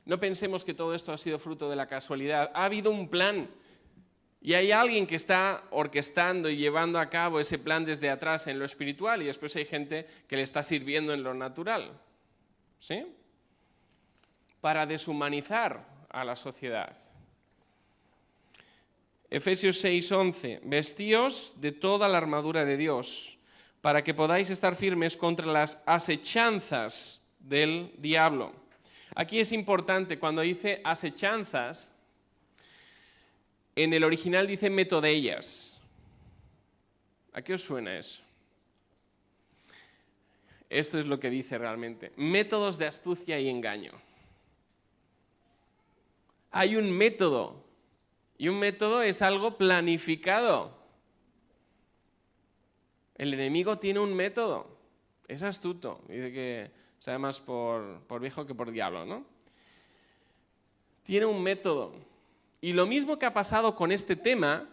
Speaker 1: No pensemos que todo esto ha sido fruto de la casualidad. Ha habido un plan y hay alguien que está orquestando y llevando a cabo ese plan desde atrás en lo espiritual y después hay gente que le está sirviendo en lo natural, ¿sí? Para deshumanizar a la sociedad. Efesios 6:11, vestíos de toda la armadura de Dios, para que podáis estar firmes contra las asechanzas del diablo. Aquí es importante, cuando dice asechanzas, en el original dice metodellas. ¿A qué os suena eso? Esto es lo que dice realmente. Métodos de astucia y engaño. Hay un método, y un método es algo planificado. El enemigo tiene un método, es astuto, dice que sabe más por viejo que por diablo, ¿no? Tiene un método. Y lo mismo que ha pasado con este tema,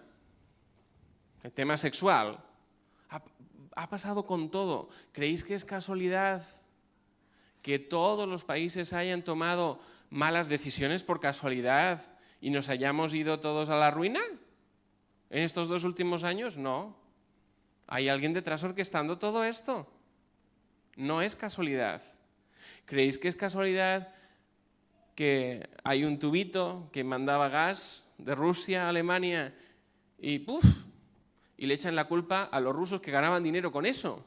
Speaker 1: el tema sexual, ha pasado con todo. ¿Creéis que es casualidad que todos los países hayan tomado malas decisiones por casualidad y nos hayamos ido todos a la ruina en estos 2 últimos años? No. Hay alguien detrás orquestando todo esto. No es casualidad. ¿Creéis que es casualidad que hay un tubito que mandaba gas de Rusia a Alemania y ¡puf! Y le echan la culpa a los rusos que ganaban dinero con eso?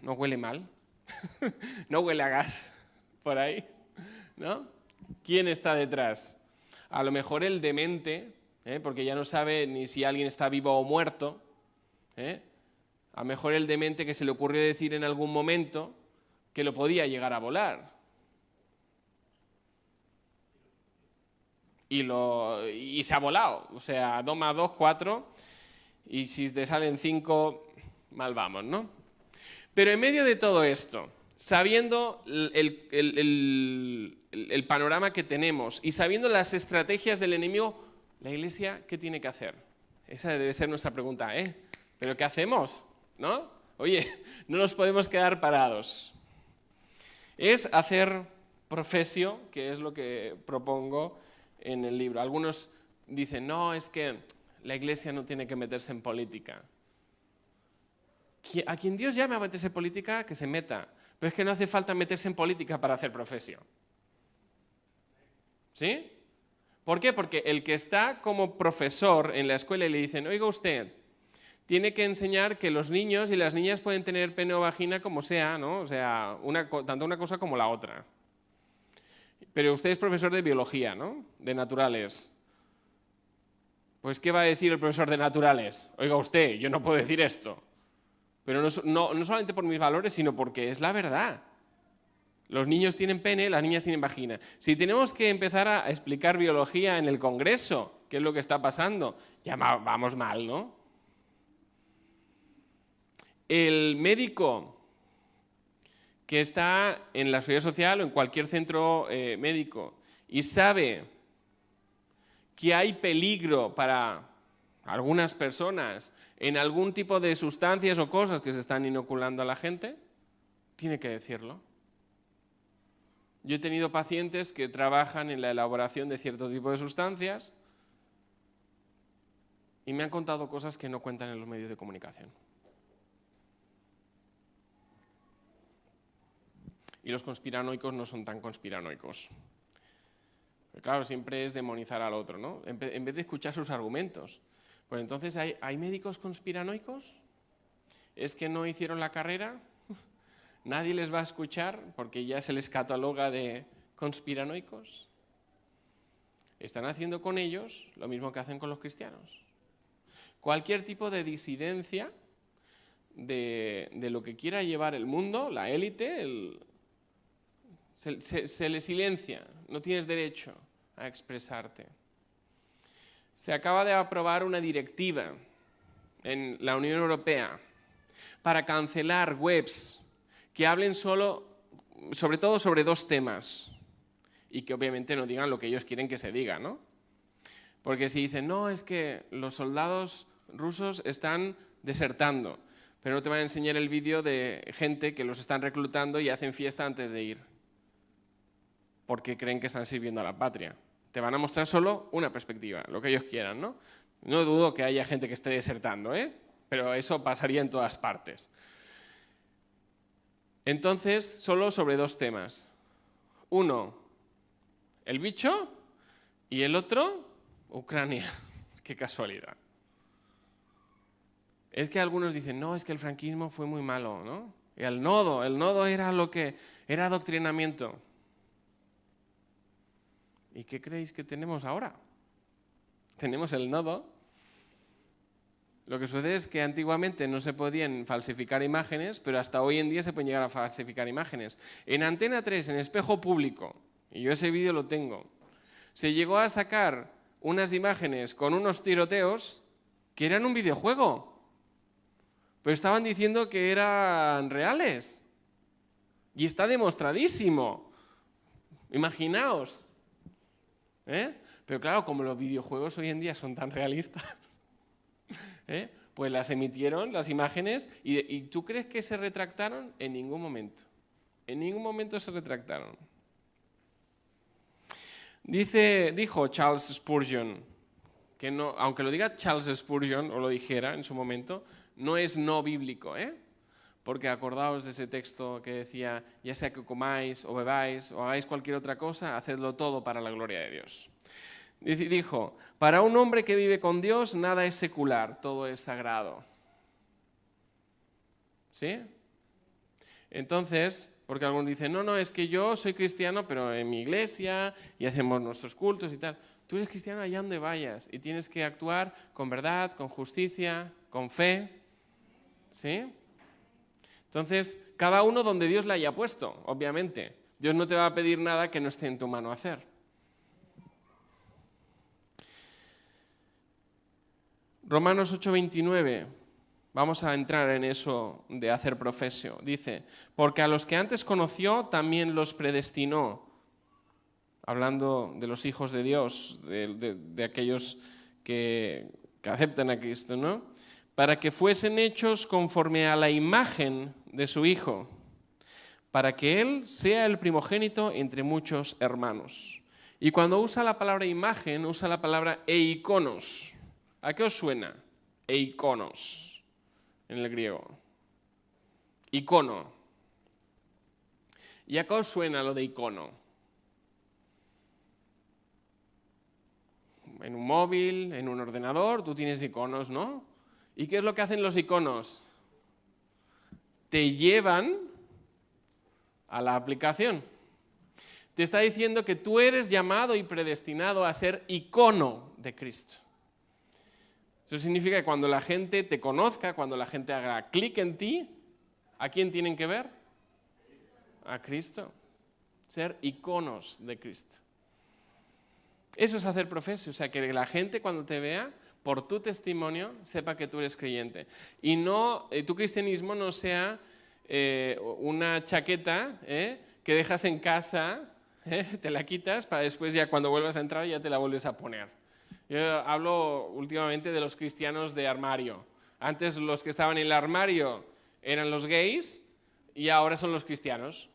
Speaker 1: ¿No huele mal? ¿No huele a gas por ahí? ¿No? ¿Quién está detrás? A lo mejor el demente, porque ya no sabe ni si alguien está vivo o muerto. A lo mejor el demente que se le ocurrió decir en algún momento que lo podía llegar a volar. Y se ha volado. O sea, 2 más 2, 4. Y si te salen 5, mal vamos, ¿no? Pero en medio de todo esto, sabiendo el panorama que tenemos y sabiendo las estrategias del enemigo, la Iglesia, ¿qué tiene que hacer? Esa debe ser nuestra pregunta, ¿Pero qué hacemos? ¿No? Oye, no nos podemos quedar parados. Es hacer profesio, que es lo que propongo en el libro. Algunos dicen, no, es que la Iglesia no tiene que meterse en política. A quien Dios llame a meterse en política, que se meta. Pero es que no hace falta meterse en política para hacer profesio. ¿Sí? ¿Por qué? Porque el que está como profesor en la escuela y le dicen, oiga usted, tiene que enseñar que los niños y las niñas pueden tener pene o vagina como sea, ¿no? O sea, tanto una cosa como la otra. Pero usted es profesor de biología, ¿no? De naturales. Pues, ¿qué va a decir el profesor de naturales? Oiga usted, yo no puedo decir esto. Pero no solamente por mis valores, sino porque es la verdad. Los niños tienen pene, las niñas tienen vagina. Si tenemos que empezar a explicar biología en el Congreso, ¿qué es lo que está pasando? Ya vamos mal, ¿no? El médico que está en la seguridad social o en cualquier centro médico y sabe que hay peligro para algunas personas en algún tipo de sustancias o cosas que se están inoculando a la gente, tiene que decirlo. Yo he tenido pacientes que trabajan en la elaboración de cierto tipo de sustancias y me han contado cosas que no cuentan en los medios de comunicación. Y los conspiranoicos no son tan conspiranoicos. Pero claro, siempre es demonizar al otro, ¿no? En vez de escuchar sus argumentos. Pues entonces, ¿hay médicos conspiranoicos? ¿Es que no hicieron la carrera? ¿Nadie les va a escuchar porque ya se les cataloga de conspiranoicos? Están haciendo con ellos lo mismo que hacen con los cristianos. Cualquier tipo de disidencia de lo que quiera llevar el mundo, la élite, se le silencia. No tienes derecho a expresarte. Se acaba de aprobar una directiva en la Unión Europea para cancelar webs que hablen sobre todo sobre 2 temas y que obviamente no digan lo que ellos quieren que se diga, ¿no? Porque si dicen, no, es que los soldados rusos están desertando, pero no te van a enseñar el vídeo de gente que los están reclutando y hacen fiesta antes de ir, porque creen que están sirviendo a la patria. Te van a mostrar solo una perspectiva, lo que ellos quieran, ¿no? No dudo que haya gente que esté desertando, pero eso pasaría en todas partes. Entonces, solo sobre 2 temas. Uno, el bicho, y el otro, Ucrania. Qué casualidad. Es que algunos dicen, no, es que el franquismo fue muy malo, ¿no? Y el nodo era lo que era adoctrinamiento. ¿Y qué creéis que tenemos ahora? Tenemos el nodo. Lo que sucede es que antiguamente no se podían falsificar imágenes, pero hasta hoy en día se pueden llegar a falsificar imágenes. En Antena 3, en Espejo Público, y yo ese vídeo lo tengo, se llegó a sacar unas imágenes con unos tiroteos que eran un videojuego, pero estaban diciendo que eran reales. Y está demostradísimo. Imaginaos. Pero claro, como los videojuegos hoy en día son tan realistas, pues las emitieron, las imágenes, y ¿tú crees que se retractaron? En ningún momento. En ningún momento se retractaron. Dijo Charles Spurgeon, que no, aunque lo diga Charles Spurgeon, o lo dijera en su momento, no es no bíblico, porque acordaos de ese texto que decía, ya sea que comáis o bebáis o hagáis cualquier otra cosa, hacedlo todo para la gloria de Dios. Dijo, para un hombre que vive con Dios, nada es secular, todo es sagrado. ¿Sí? Entonces, porque algunos dicen, no, es que yo soy cristiano, pero en mi iglesia, y hacemos nuestros cultos y tal. Tú eres cristiano allá donde vayas, y tienes que actuar con verdad, con justicia, con fe. ¿Sí? Entonces, cada uno donde Dios le haya puesto, obviamente. Dios no te va a pedir nada que no esté en tu mano hacer. Romanos 8:29, vamos a entrar en eso de hacer profesio. Dice, porque a los que antes conoció también los predestinó, hablando de los hijos de Dios, de aquellos que aceptan a Cristo, ¿no? Para que fuesen hechos conforme a la imagen de su Hijo, para que Él sea el primogénito entre muchos hermanos. Y cuando usa la palabra imagen, usa la palabra eikonos. ¿A qué os suena? Eikonos, en el griego. Icono. ¿Y a qué os suena lo de icono? En un móvil, en un ordenador, tú tienes iconos, ¿no? ¿Y qué es lo que hacen los iconos? Te llevan a la aplicación. Te está diciendo que tú eres llamado y predestinado a ser icono de Cristo. Eso significa que cuando la gente te conozca, cuando la gente haga clic en ti, ¿a quién tienen que ver? A Cristo. Ser iconos de Cristo. Eso es hacer profesio, o sea, que la gente cuando te vea, por tu testimonio, sepa que tú eres creyente. Y no, tu cristianismo no sea una chaqueta que dejas en casa, te la quitas para después ya cuando vuelvas a entrar ya te la vuelves a poner. Yo hablo últimamente de los cristianos de armario. Antes los que estaban en el armario eran los gays y ahora son los cristianos.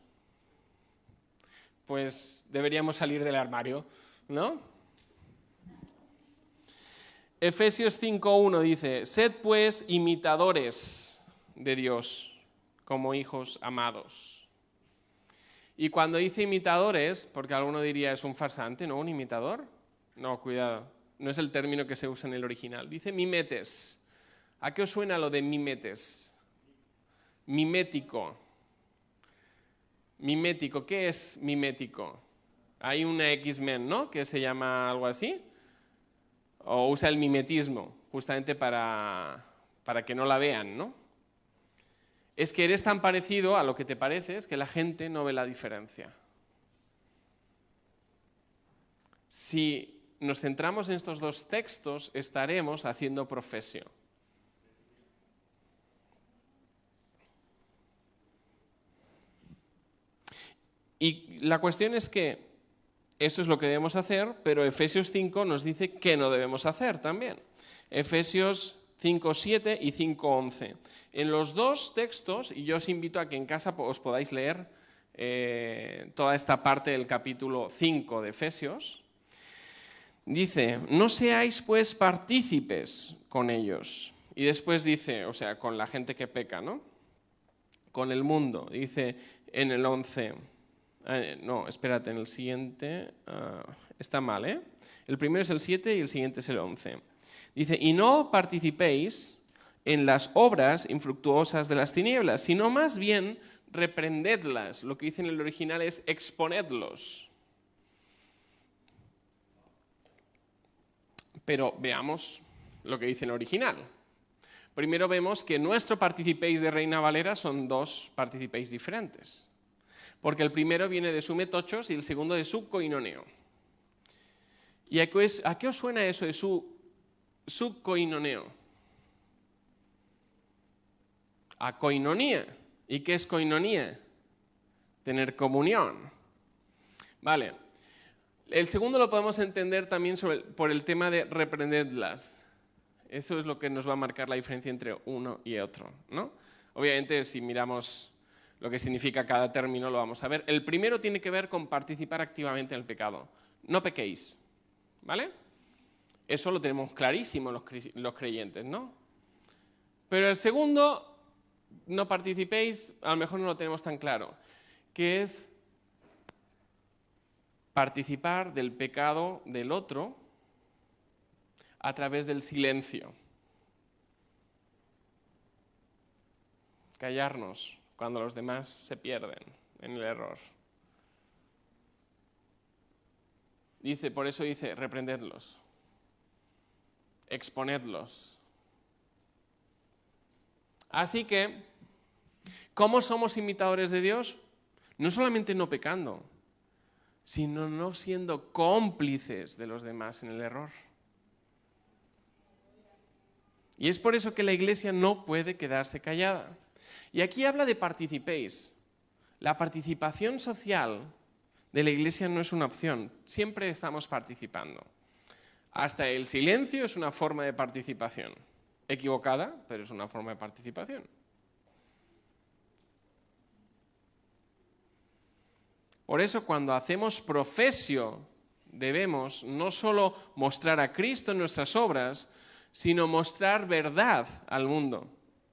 Speaker 1: Pues deberíamos salir del armario, ¿no? Efesios 5:1 dice, sed pues imitadores de Dios como hijos amados. Y cuando dice imitadores, porque alguno diría es un farsante, ¿no? ¿Un imitador? No, cuidado, no es el término que se usa en el original. Dice mimetes. ¿A qué os suena lo de mimetes? Mimético. Mimético, ¿qué es mimético? Hay una X-Men, ¿no? Que se llama algo así. O usa el mimetismo, justamente para que no la vean, ¿no? Es que eres tan parecido a lo que te pareces que la gente no ve la diferencia. Si nos centramos en estos dos textos, estaremos haciendo profesio. Y la cuestión es que eso es lo que debemos hacer, pero Efesios 5 nos dice qué no debemos hacer también. Efesios 5.7 y 5.11. En los dos textos, y yo os invito a que en casa os podáis leer toda esta parte del capítulo 5 de Efesios, dice, no seáis pues partícipes con ellos. Y después dice, o sea, con la gente que peca, ¿no? Con el mundo. Dice en el 11, no, espérate, en el siguiente, está mal, ¿eh? El primero es el 7 y el siguiente es el 11. Dice, y no participéis en las obras infructuosas de las tinieblas, sino más bien reprendedlas. Lo que dice en el original es exponedlos. Pero veamos lo que dice en el original. Primero vemos que nuestro participéis de Reina Valera son dos participéis diferentes. Porque el primero viene de sumetochos y el segundo de subkoinoneo. ¿Y a qué os suena eso de subkoinoneo? A koinonía. ¿Y qué es koinonía? Tener comunión. Vale. El segundo lo podemos entender también por el tema de reprendedlas. Eso es lo que nos va a marcar la diferencia entre uno y otro, ¿no? Obviamente, si miramos lo que significa cada término, lo vamos a ver. El primero tiene que ver con participar activamente en el pecado. No pequéis, ¿vale? Eso lo tenemos clarísimo los creyentes, ¿no? Pero el segundo, no participéis, a lo mejor no lo tenemos tan claro, que es participar del pecado del otro a través del silencio. Callarnos cuando los demás se pierden en el error. Por eso dice, reprendedlos, exponedlos. Así que, ¿cómo somos imitadores de Dios? No solamente no pecando, sino no siendo cómplices de los demás en el error. Y es por eso que la Iglesia no puede quedarse callada. Y aquí habla de participéis. La participación social de la Iglesia no es una opción, siempre estamos participando. Hasta el silencio es una forma de participación. Equivocada, pero es una forma de participación. Por eso cuando hacemos profesio debemos no solo mostrar a Cristo en nuestras obras, sino mostrar verdad al mundo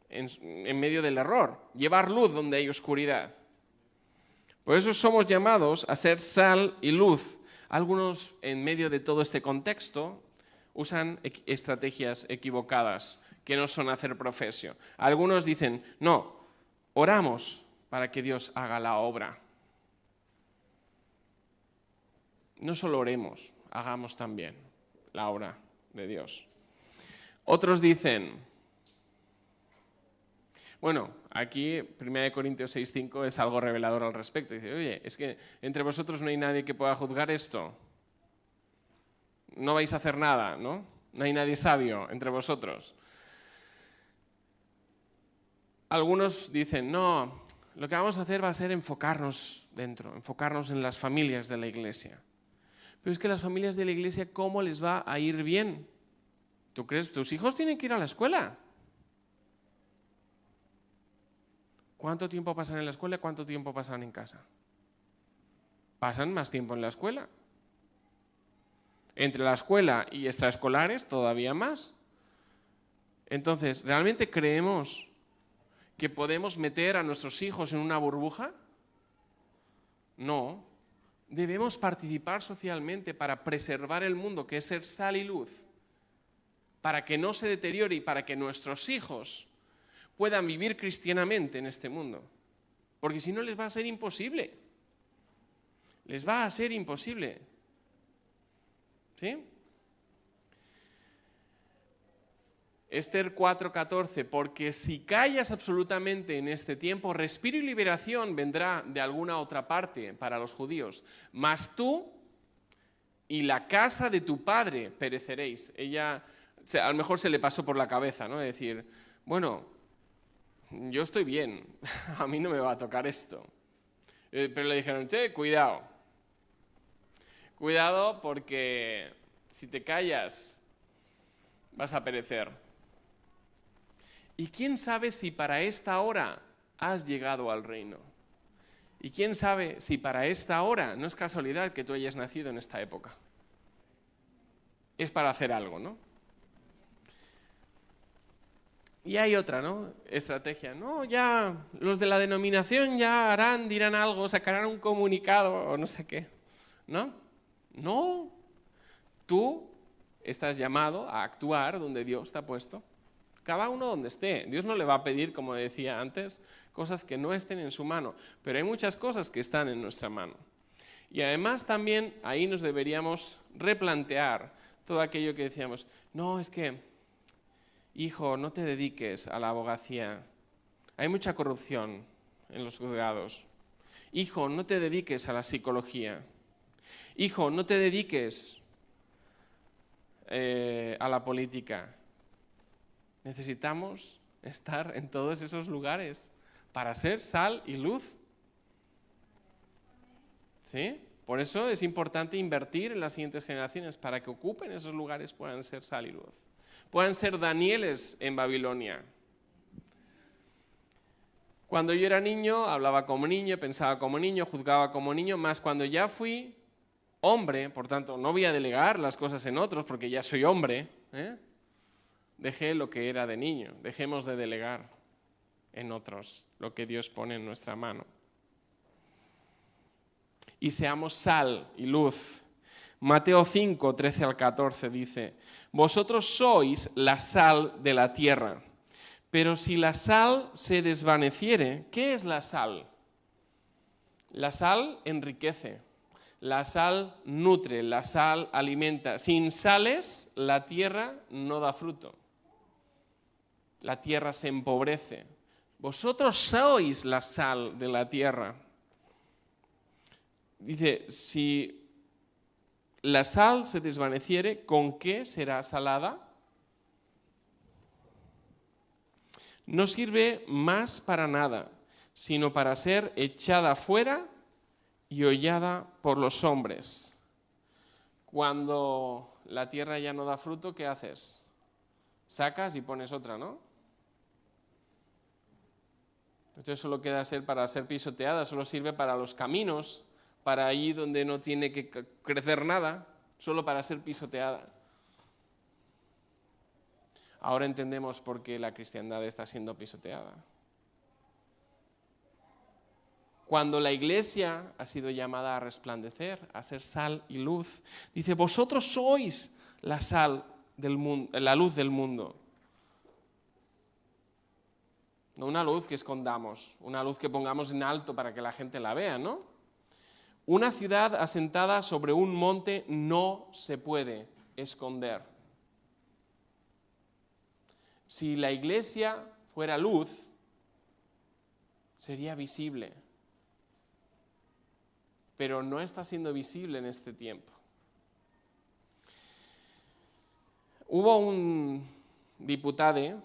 Speaker 1: en medio del error, llevar luz donde hay oscuridad. Por eso somos llamados a ser sal y luz. Algunos en medio de todo este contexto usan estrategias equivocadas que no son hacer profesio. Algunos dicen, no, oramos para que Dios haga la obra. No solo oremos, hagamos también la obra de Dios. Otros dicen, bueno, aquí 1 Corintios 6:5 es algo revelador al respecto. Dice, oye, es que entre vosotros no hay nadie que pueda juzgar esto. No vais a hacer nada, ¿no? No hay nadie sabio entre vosotros. Algunos dicen, no, lo que vamos a hacer va a ser enfocarnos dentro, enfocarnos en las familias de la Iglesia. Pero es que las familias de la Iglesia, ¿cómo les va a ir bien? ¿Tú crees? ¿Tus hijos tienen que ir a la escuela? ¿Cuánto tiempo pasan en la escuela y cuánto tiempo pasan en casa? Pasan más tiempo en la escuela. Entre la escuela y extraescolares, todavía más. Entonces, ¿realmente creemos que podemos meter a nuestros hijos en una burbuja? No. Debemos participar socialmente para preservar el mundo, que es ser sal y luz, para que no se deteriore y para que nuestros hijos puedan vivir cristianamente en este mundo. Porque si no les va a ser imposible. Les va a ser imposible. ¿Sí? Ester 4:14, porque si callas absolutamente en este tiempo, respiro y liberación vendrá de alguna otra parte para los judíos, mas tú y la casa de tu padre pereceréis. Ella, a lo mejor se le pasó por la cabeza, ¿no? De decir, bueno, yo estoy bien, a mí no me va a tocar esto. Pero le dijeron, che, cuidado. Cuidado porque si te callas vas a perecer. Y quién sabe si para esta hora has llegado al reino. Y quién sabe si para esta hora no es casualidad que tú hayas nacido en esta época. Es para hacer algo, ¿no? Y hay otra, ¿no? Estrategia. No, ya los de la denominación ya harán, dirán algo, sacarán un comunicado o no sé qué. ¿No? No. Tú estás llamado a actuar donde Dios te ha puesto. Cada uno donde esté. Dios no le va a pedir, como decía antes, cosas que no estén en su mano. Pero hay muchas cosas que están en nuestra mano. Y además también ahí nos deberíamos replantear todo aquello que decíamos. No, es que, hijo, no te dediques a la abogacía. Hay mucha corrupción en los juzgados. Hijo, no te dediques a la psicología. Hijo, no te dediques a la política. Necesitamos estar en todos esos lugares para ser sal y luz. ¿Sí? Por eso es importante invertir en las siguientes generaciones para que ocupen esos lugares, puedan ser sal y luz. Puedan ser Danieles en Babilonia. Cuando yo era niño, hablaba como niño, pensaba como niño, juzgaba como niño, más cuando ya fui hombre, por tanto, no voy a delegar las cosas en otros porque ya soy hombre, dejé lo que era de niño. Dejemos de delegar en otros lo que Dios pone en nuestra mano. Y seamos sal y luz. Mateo 5, 13 al 14 dice, vosotros sois la sal de la tierra, pero si la sal se desvaneciere, ¿qué es la sal? La sal enriquece, la sal nutre, la sal alimenta. Sin sales, la tierra no da fruto. La tierra se empobrece. Vosotros sois la sal de la tierra. Dice, si la sal se desvaneciere, ¿con qué será salada? No sirve más para nada, sino para ser echada fuera y hollada por los hombres. Cuando la tierra ya no da fruto, ¿qué haces? Sacas y pones otra, ¿no? Entonces solo queda ser para ser pisoteada, solo sirve para los caminos, para allí donde no tiene que crecer nada, solo para ser pisoteada. Ahora entendemos por qué la cristiandad está siendo pisoteada. Cuando la iglesia ha sido llamada a resplandecer, a ser sal y luz, dice, vosotros sois la sal del mundo, la luz del mundo. No una luz que escondamos, una luz que pongamos en alto para que la gente la vea, ¿no? Una ciudad asentada sobre un monte no se puede esconder. Si la iglesia fuera luz, sería visible. Pero no está siendo visible en este tiempo. Hubo un diputado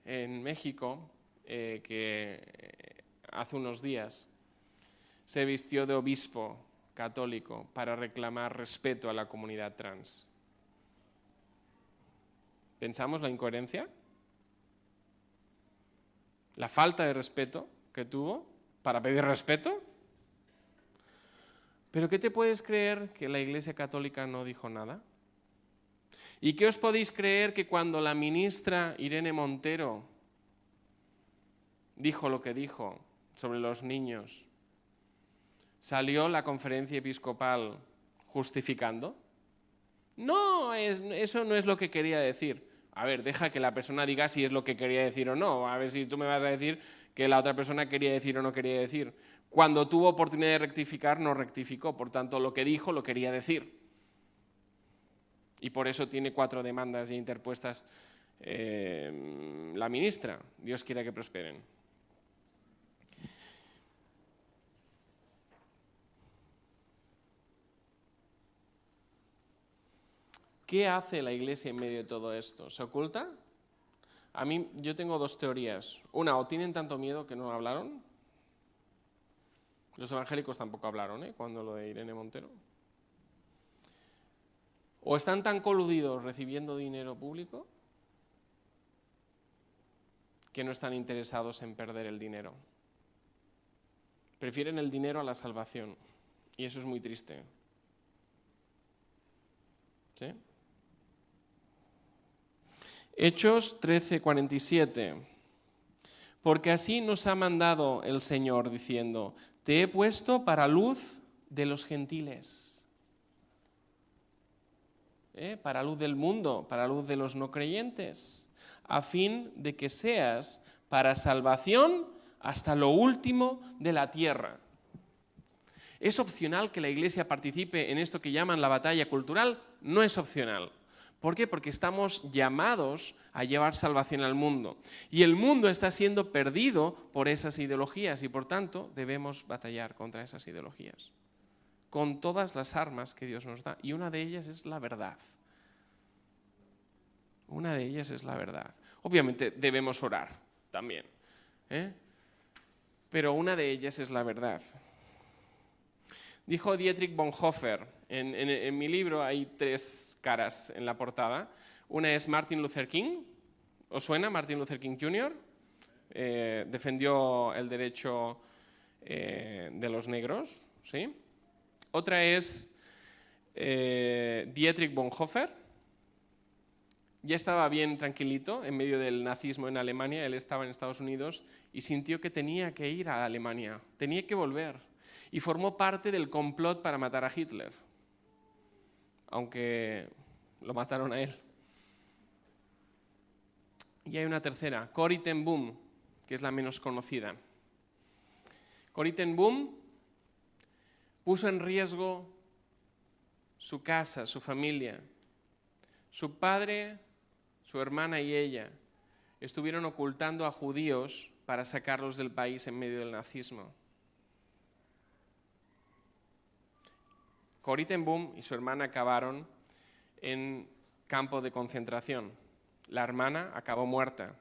Speaker 1: en México que hace unos días se vistió de obispo católico para reclamar respeto a la comunidad trans. ¿Pensamos la incoherencia? ¿La falta de respeto que tuvo para pedir respeto? ¿Pero qué te puedes creer que la Iglesia Católica no dijo nada? ¿Y qué os podéis creer que cuando la ministra Irene Montero dijo lo que dijo sobre los niños, salió la conferencia episcopal justificando? No, eso no es lo que quería decir. A ver, deja que la persona diga si es lo que quería decir o no. A ver si tú me vas a decir que la otra persona quería decir o no quería decir. Cuando tuvo oportunidad de rectificar, no rectificó. Por tanto, lo que dijo lo quería decir. Y por eso tiene 4 demandas ya interpuestas la ministra. Dios quiera que prosperen. ¿Qué hace la Iglesia en medio de todo esto? ¿Se oculta? Yo tengo 2 teorías. Una, o tienen tanto miedo que no hablaron. Los evangélicos tampoco hablaron, cuando lo de Irene Montero. O están tan coludidos recibiendo dinero público que no están interesados en perder el dinero. Prefieren el dinero a la salvación. Y eso es muy triste. ¿Sí? Hechos 13:47. Porque así nos ha mandado el Señor diciendo: te he puesto para luz de los gentiles. Para luz del mundo, para luz de los no creyentes, a fin de que seas para salvación hasta lo último de la tierra. ¿Es opcional que la Iglesia participe en esto que llaman la batalla cultural? No es opcional. ¿Por qué? Porque estamos llamados a llevar salvación al mundo. Y el mundo está siendo perdido por esas ideologías y por tanto debemos batallar contra esas ideologías. Con todas las armas que Dios nos da. Y una de ellas es la verdad. Una de ellas es la verdad. Obviamente debemos orar también. Pero una de ellas es la verdad. Dijo Dietrich Bonhoeffer, en mi libro hay 3 caras en la portada. Una es Martin Luther King. ¿Os suena? Martin Luther King Jr. Defendió el derecho de los negros. ¿Sí? Otra es Dietrich Bonhoeffer. Ya estaba bien tranquilito en medio del nazismo en Alemania. Él estaba en Estados Unidos y sintió que tenía que ir a Alemania. Tenía que volver. Y formó parte del complot para matar a Hitler, aunque lo mataron a él. Y hay una tercera, Corrie ten Boom, que es la menos conocida. Corrie ten Boom puso en riesgo su casa, su familia. Su padre, su hermana y ella estuvieron ocultando a judíos para sacarlos del país en medio del nazismo. Corrie ten Boom y su hermana acabaron en campo de concentración. La hermana acabó muerta.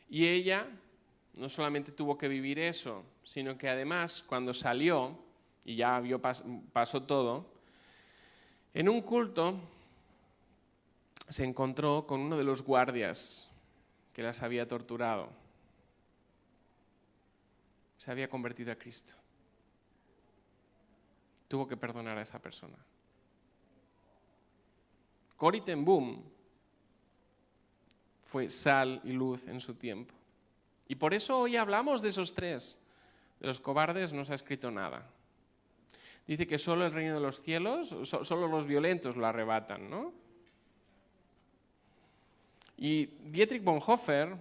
Speaker 1: Y ella no solamente tuvo que vivir eso, sino que además cuando salió, y ya pasó todo, en un culto se encontró con uno de los guardias que las había torturado. Se había convertido a Cristo. Tuvo que perdonar a esa persona. Corrie ten Boom fue sal y luz en su tiempo. Y por eso hoy hablamos de esos 3. De los cobardes no se ha escrito nada. Dice que solo el reino de los cielos, solo los violentos lo arrebatan, ¿no? Y Dietrich Bonhoeffer,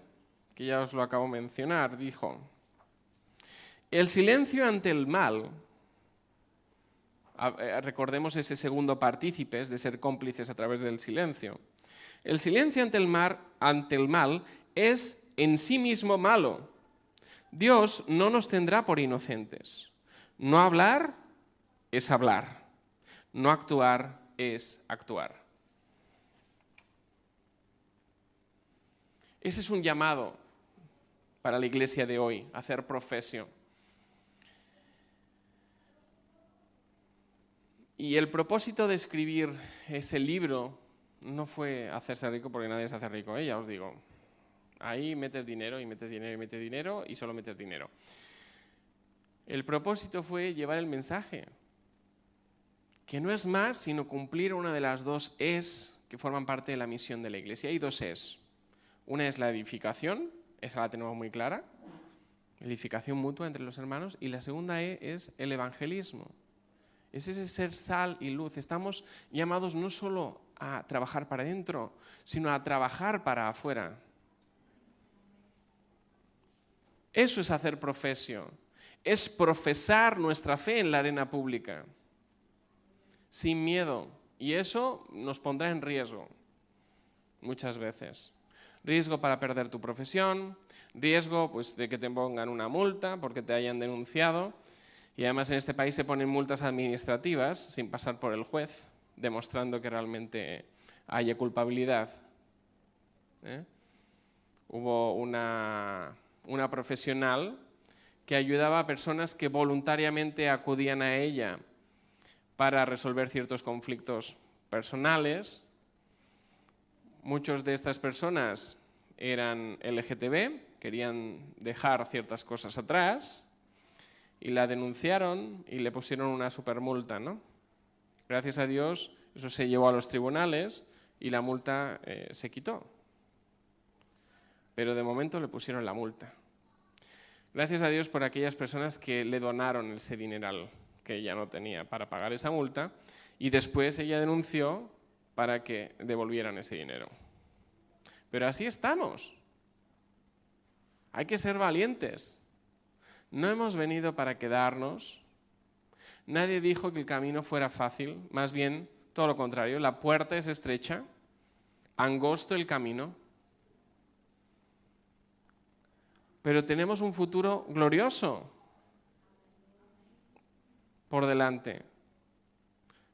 Speaker 1: que ya os lo acabo de mencionar, dijo: el silencio ante el mal, recordemos ese segundo partícipe de ser cómplices a través del silencio. El silencio ante el mal es en sí mismo malo. Dios no nos tendrá por inocentes. No hablar es hablar. No actuar es actuar. Ese es un llamado para la iglesia de hoy, hacer profesión. Y el propósito de escribir ese libro no fue hacerse rico, porque nadie se hace rico, ya os digo. Ahí metes dinero y metes dinero y metes dinero y solo metes dinero. El propósito fue llevar el mensaje, que no es más sino cumplir una de las 2 Es que forman parte de la misión de la iglesia. Hay 2 Es. Una es la edificación, esa la tenemos muy clara, edificación mutua entre los hermanos, y la segunda es el evangelismo. Es ese ser sal y luz. Estamos llamados no solo a trabajar para adentro, sino a trabajar para afuera. Eso es hacer profesión. Es profesar nuestra fe en la arena pública, sin miedo. Y eso nos pondrá en riesgo, muchas veces. Riesgo para perder tu profesión, riesgo de que te pongan una multa porque te hayan denunciado. Y además en este país se ponen multas administrativas sin pasar por el juez, demostrando que realmente haya culpabilidad. Hubo una profesional que ayudaba a personas que voluntariamente acudían a ella para resolver ciertos conflictos personales. Muchas de estas personas eran LGTB, querían dejar ciertas cosas atrás y la denunciaron y le pusieron una supermulta, ¿no? Gracias a Dios eso se llevó a los tribunales y la multa se quitó. Pero de momento le pusieron la multa. Gracias a Dios por aquellas personas que le donaron ese dineral que ella no tenía para pagar esa multa y después ella denunció para que devolvieran ese dinero. Pero así estamos. Hay que ser valientes. No hemos venido para quedarnos. Nadie dijo que el camino fuera fácil, más bien todo lo contrario. La puerta es estrecha, angosto el camino. Pero tenemos un futuro glorioso por delante.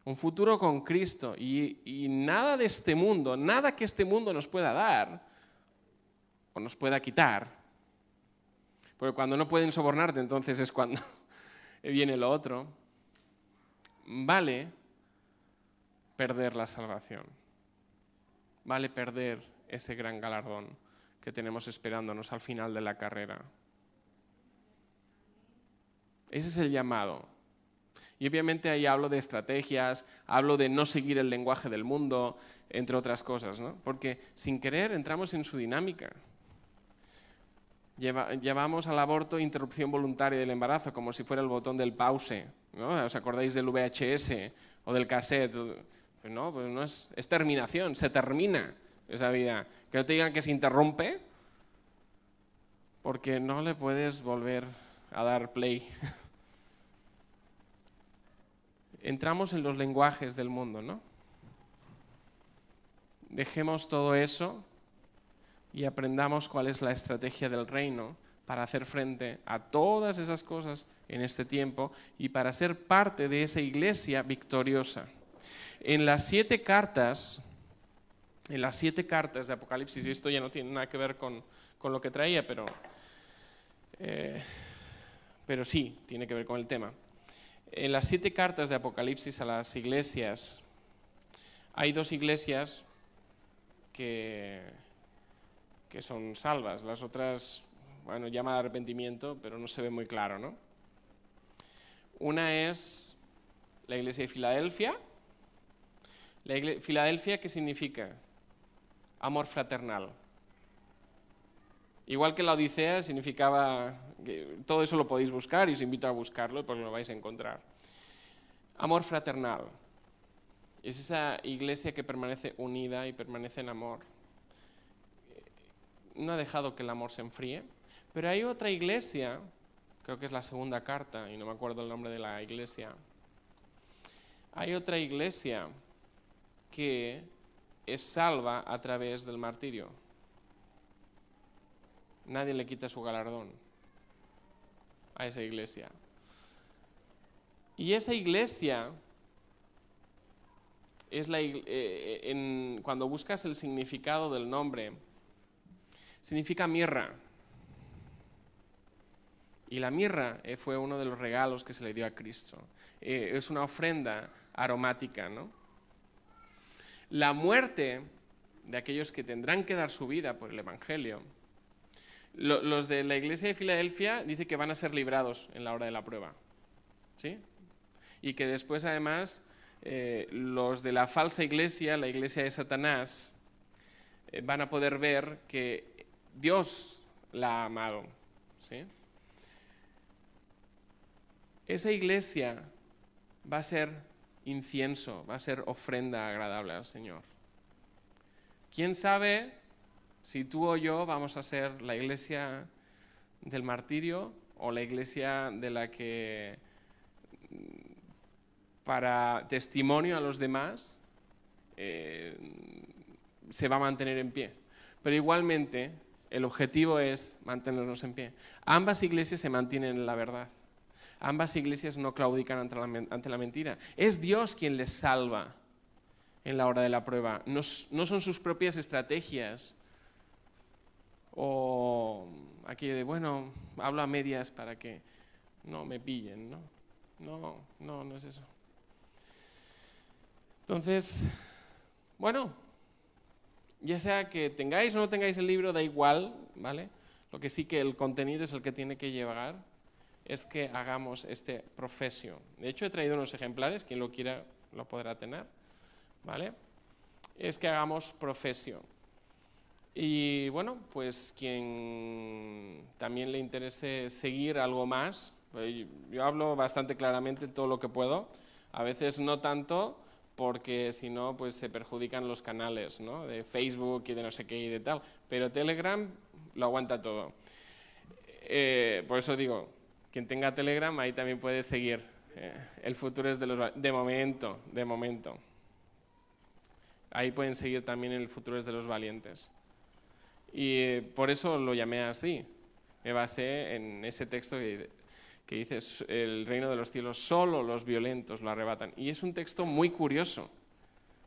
Speaker 1: Un futuro con Cristo. Y nada de este mundo, nada que este mundo nos pueda dar o nos pueda quitar. Porque cuando no pueden sobornarte, entonces es cuando viene lo otro. Vale perder la salvación. Vale perder ese gran galardón que tenemos esperándonos al final de la carrera. Ese es el llamado. Y obviamente ahí hablo de estrategias, hablo de no seguir el lenguaje del mundo, entre otras cosas, ¿no? Porque sin querer entramos en su dinámica. Llevamos al aborto interrupción voluntaria del embarazo, como si fuera el botón del pause, ¿no? ¿Os acordáis del VHS o del cassette? Pues no es terminación, se termina esa vida. Que no te digan que se interrumpe, porque no le puedes volver a dar play. Entramos en los lenguajes del mundo, ¿no? Dejemos todo eso y aprendamos cuál es la estrategia del reino para hacer frente a todas esas cosas en este tiempo y para ser parte de esa iglesia victoriosa. En las 7 cartas de Apocalipsis, y esto ya no tiene nada que ver con lo que traía, pero sí, tiene que ver con el tema. En las 7 cartas de Apocalipsis a las iglesias, hay 2 iglesias que son salvas. Las otras, bueno, llama arrepentimiento, pero no se ve muy claro, ¿no? Una es la iglesia de Filadelfia. Filadelfia, ¿qué significa? Amor fraternal. Igual que la Odisea significaba, todo eso lo podéis buscar y os invito a buscarlo porque lo vais a encontrar. Amor fraternal. Es esa iglesia que permanece unida y permanece en amor. No ha dejado que el amor se enfríe, pero hay otra iglesia, creo que es la 2ª carta, y no me acuerdo el nombre de la iglesia. Hay otra iglesia que es salva a través del martirio. Nadie le quita su galardón a esa iglesia. Y esa iglesia es cuando buscas el significado del nombre, significa mirra. Y la mirra fue uno de los regalos que se le dio a Cristo. Es una ofrenda aromática, ¿no? La muerte de aquellos que tendrán que dar su vida por el Evangelio. Los de la iglesia de Filadelfia dicen que van a ser librados en la hora de la prueba, ¿sí? Y que después, además, los de la falsa iglesia, la iglesia de Satanás, van a poder ver que Dios la ha amado, ¿sí? Esa iglesia va a ser incienso, va a ser ofrenda agradable al Señor. ¿Quién sabe si tú o yo vamos a ser la iglesia del martirio o la iglesia de la que, para testimonio a los demás, se va a mantener en pie? Pero igualmente, el objetivo es mantenernos en pie. Ambas iglesias se mantienen en la verdad. Ambas iglesias no claudican ante la mentira. Es Dios quien les salva en la hora de la prueba. No son sus propias estrategias o aquello de, bueno, hablo a medias para que no me pillen, ¿no? No es eso. Entonces, bueno, Ya sea que tengáis o no tengáis el libro, da igual, ¿vale? Lo que sí que el contenido es el que tiene que llevar, es que hagamos este profesio. De hecho, he traído unos ejemplares, quien lo quiera lo podrá tener, ¿vale? Es que hagamos profesio. Y bueno, pues quien también le interese seguir algo más, yo hablo bastante claramente todo lo que puedo, a veces no tanto, porque si no, pues se perjudican los canales, ¿no? De Facebook y de no sé qué y de tal, pero Telegram lo aguanta todo. Por eso digo, quien tenga Telegram ahí también puede seguir. El futuro es de los... De momento. Ahí pueden seguir también el futuro es de los valientes. Y por eso lo llamé así. Me basé en ese texto que dice, el reino de los cielos solo los violentos lo arrebatan. Y es un texto muy curioso.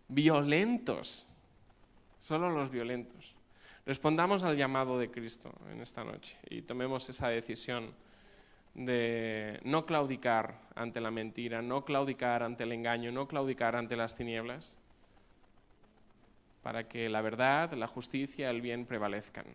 Speaker 1: Violentos. Solo los violentos. Respondamos al llamado de Cristo en esta noche y tomemos esa decisión de no claudicar ante la mentira, no claudicar ante el engaño, no claudicar ante las tinieblas, para que la verdad, la justicia, el bien prevalezcan.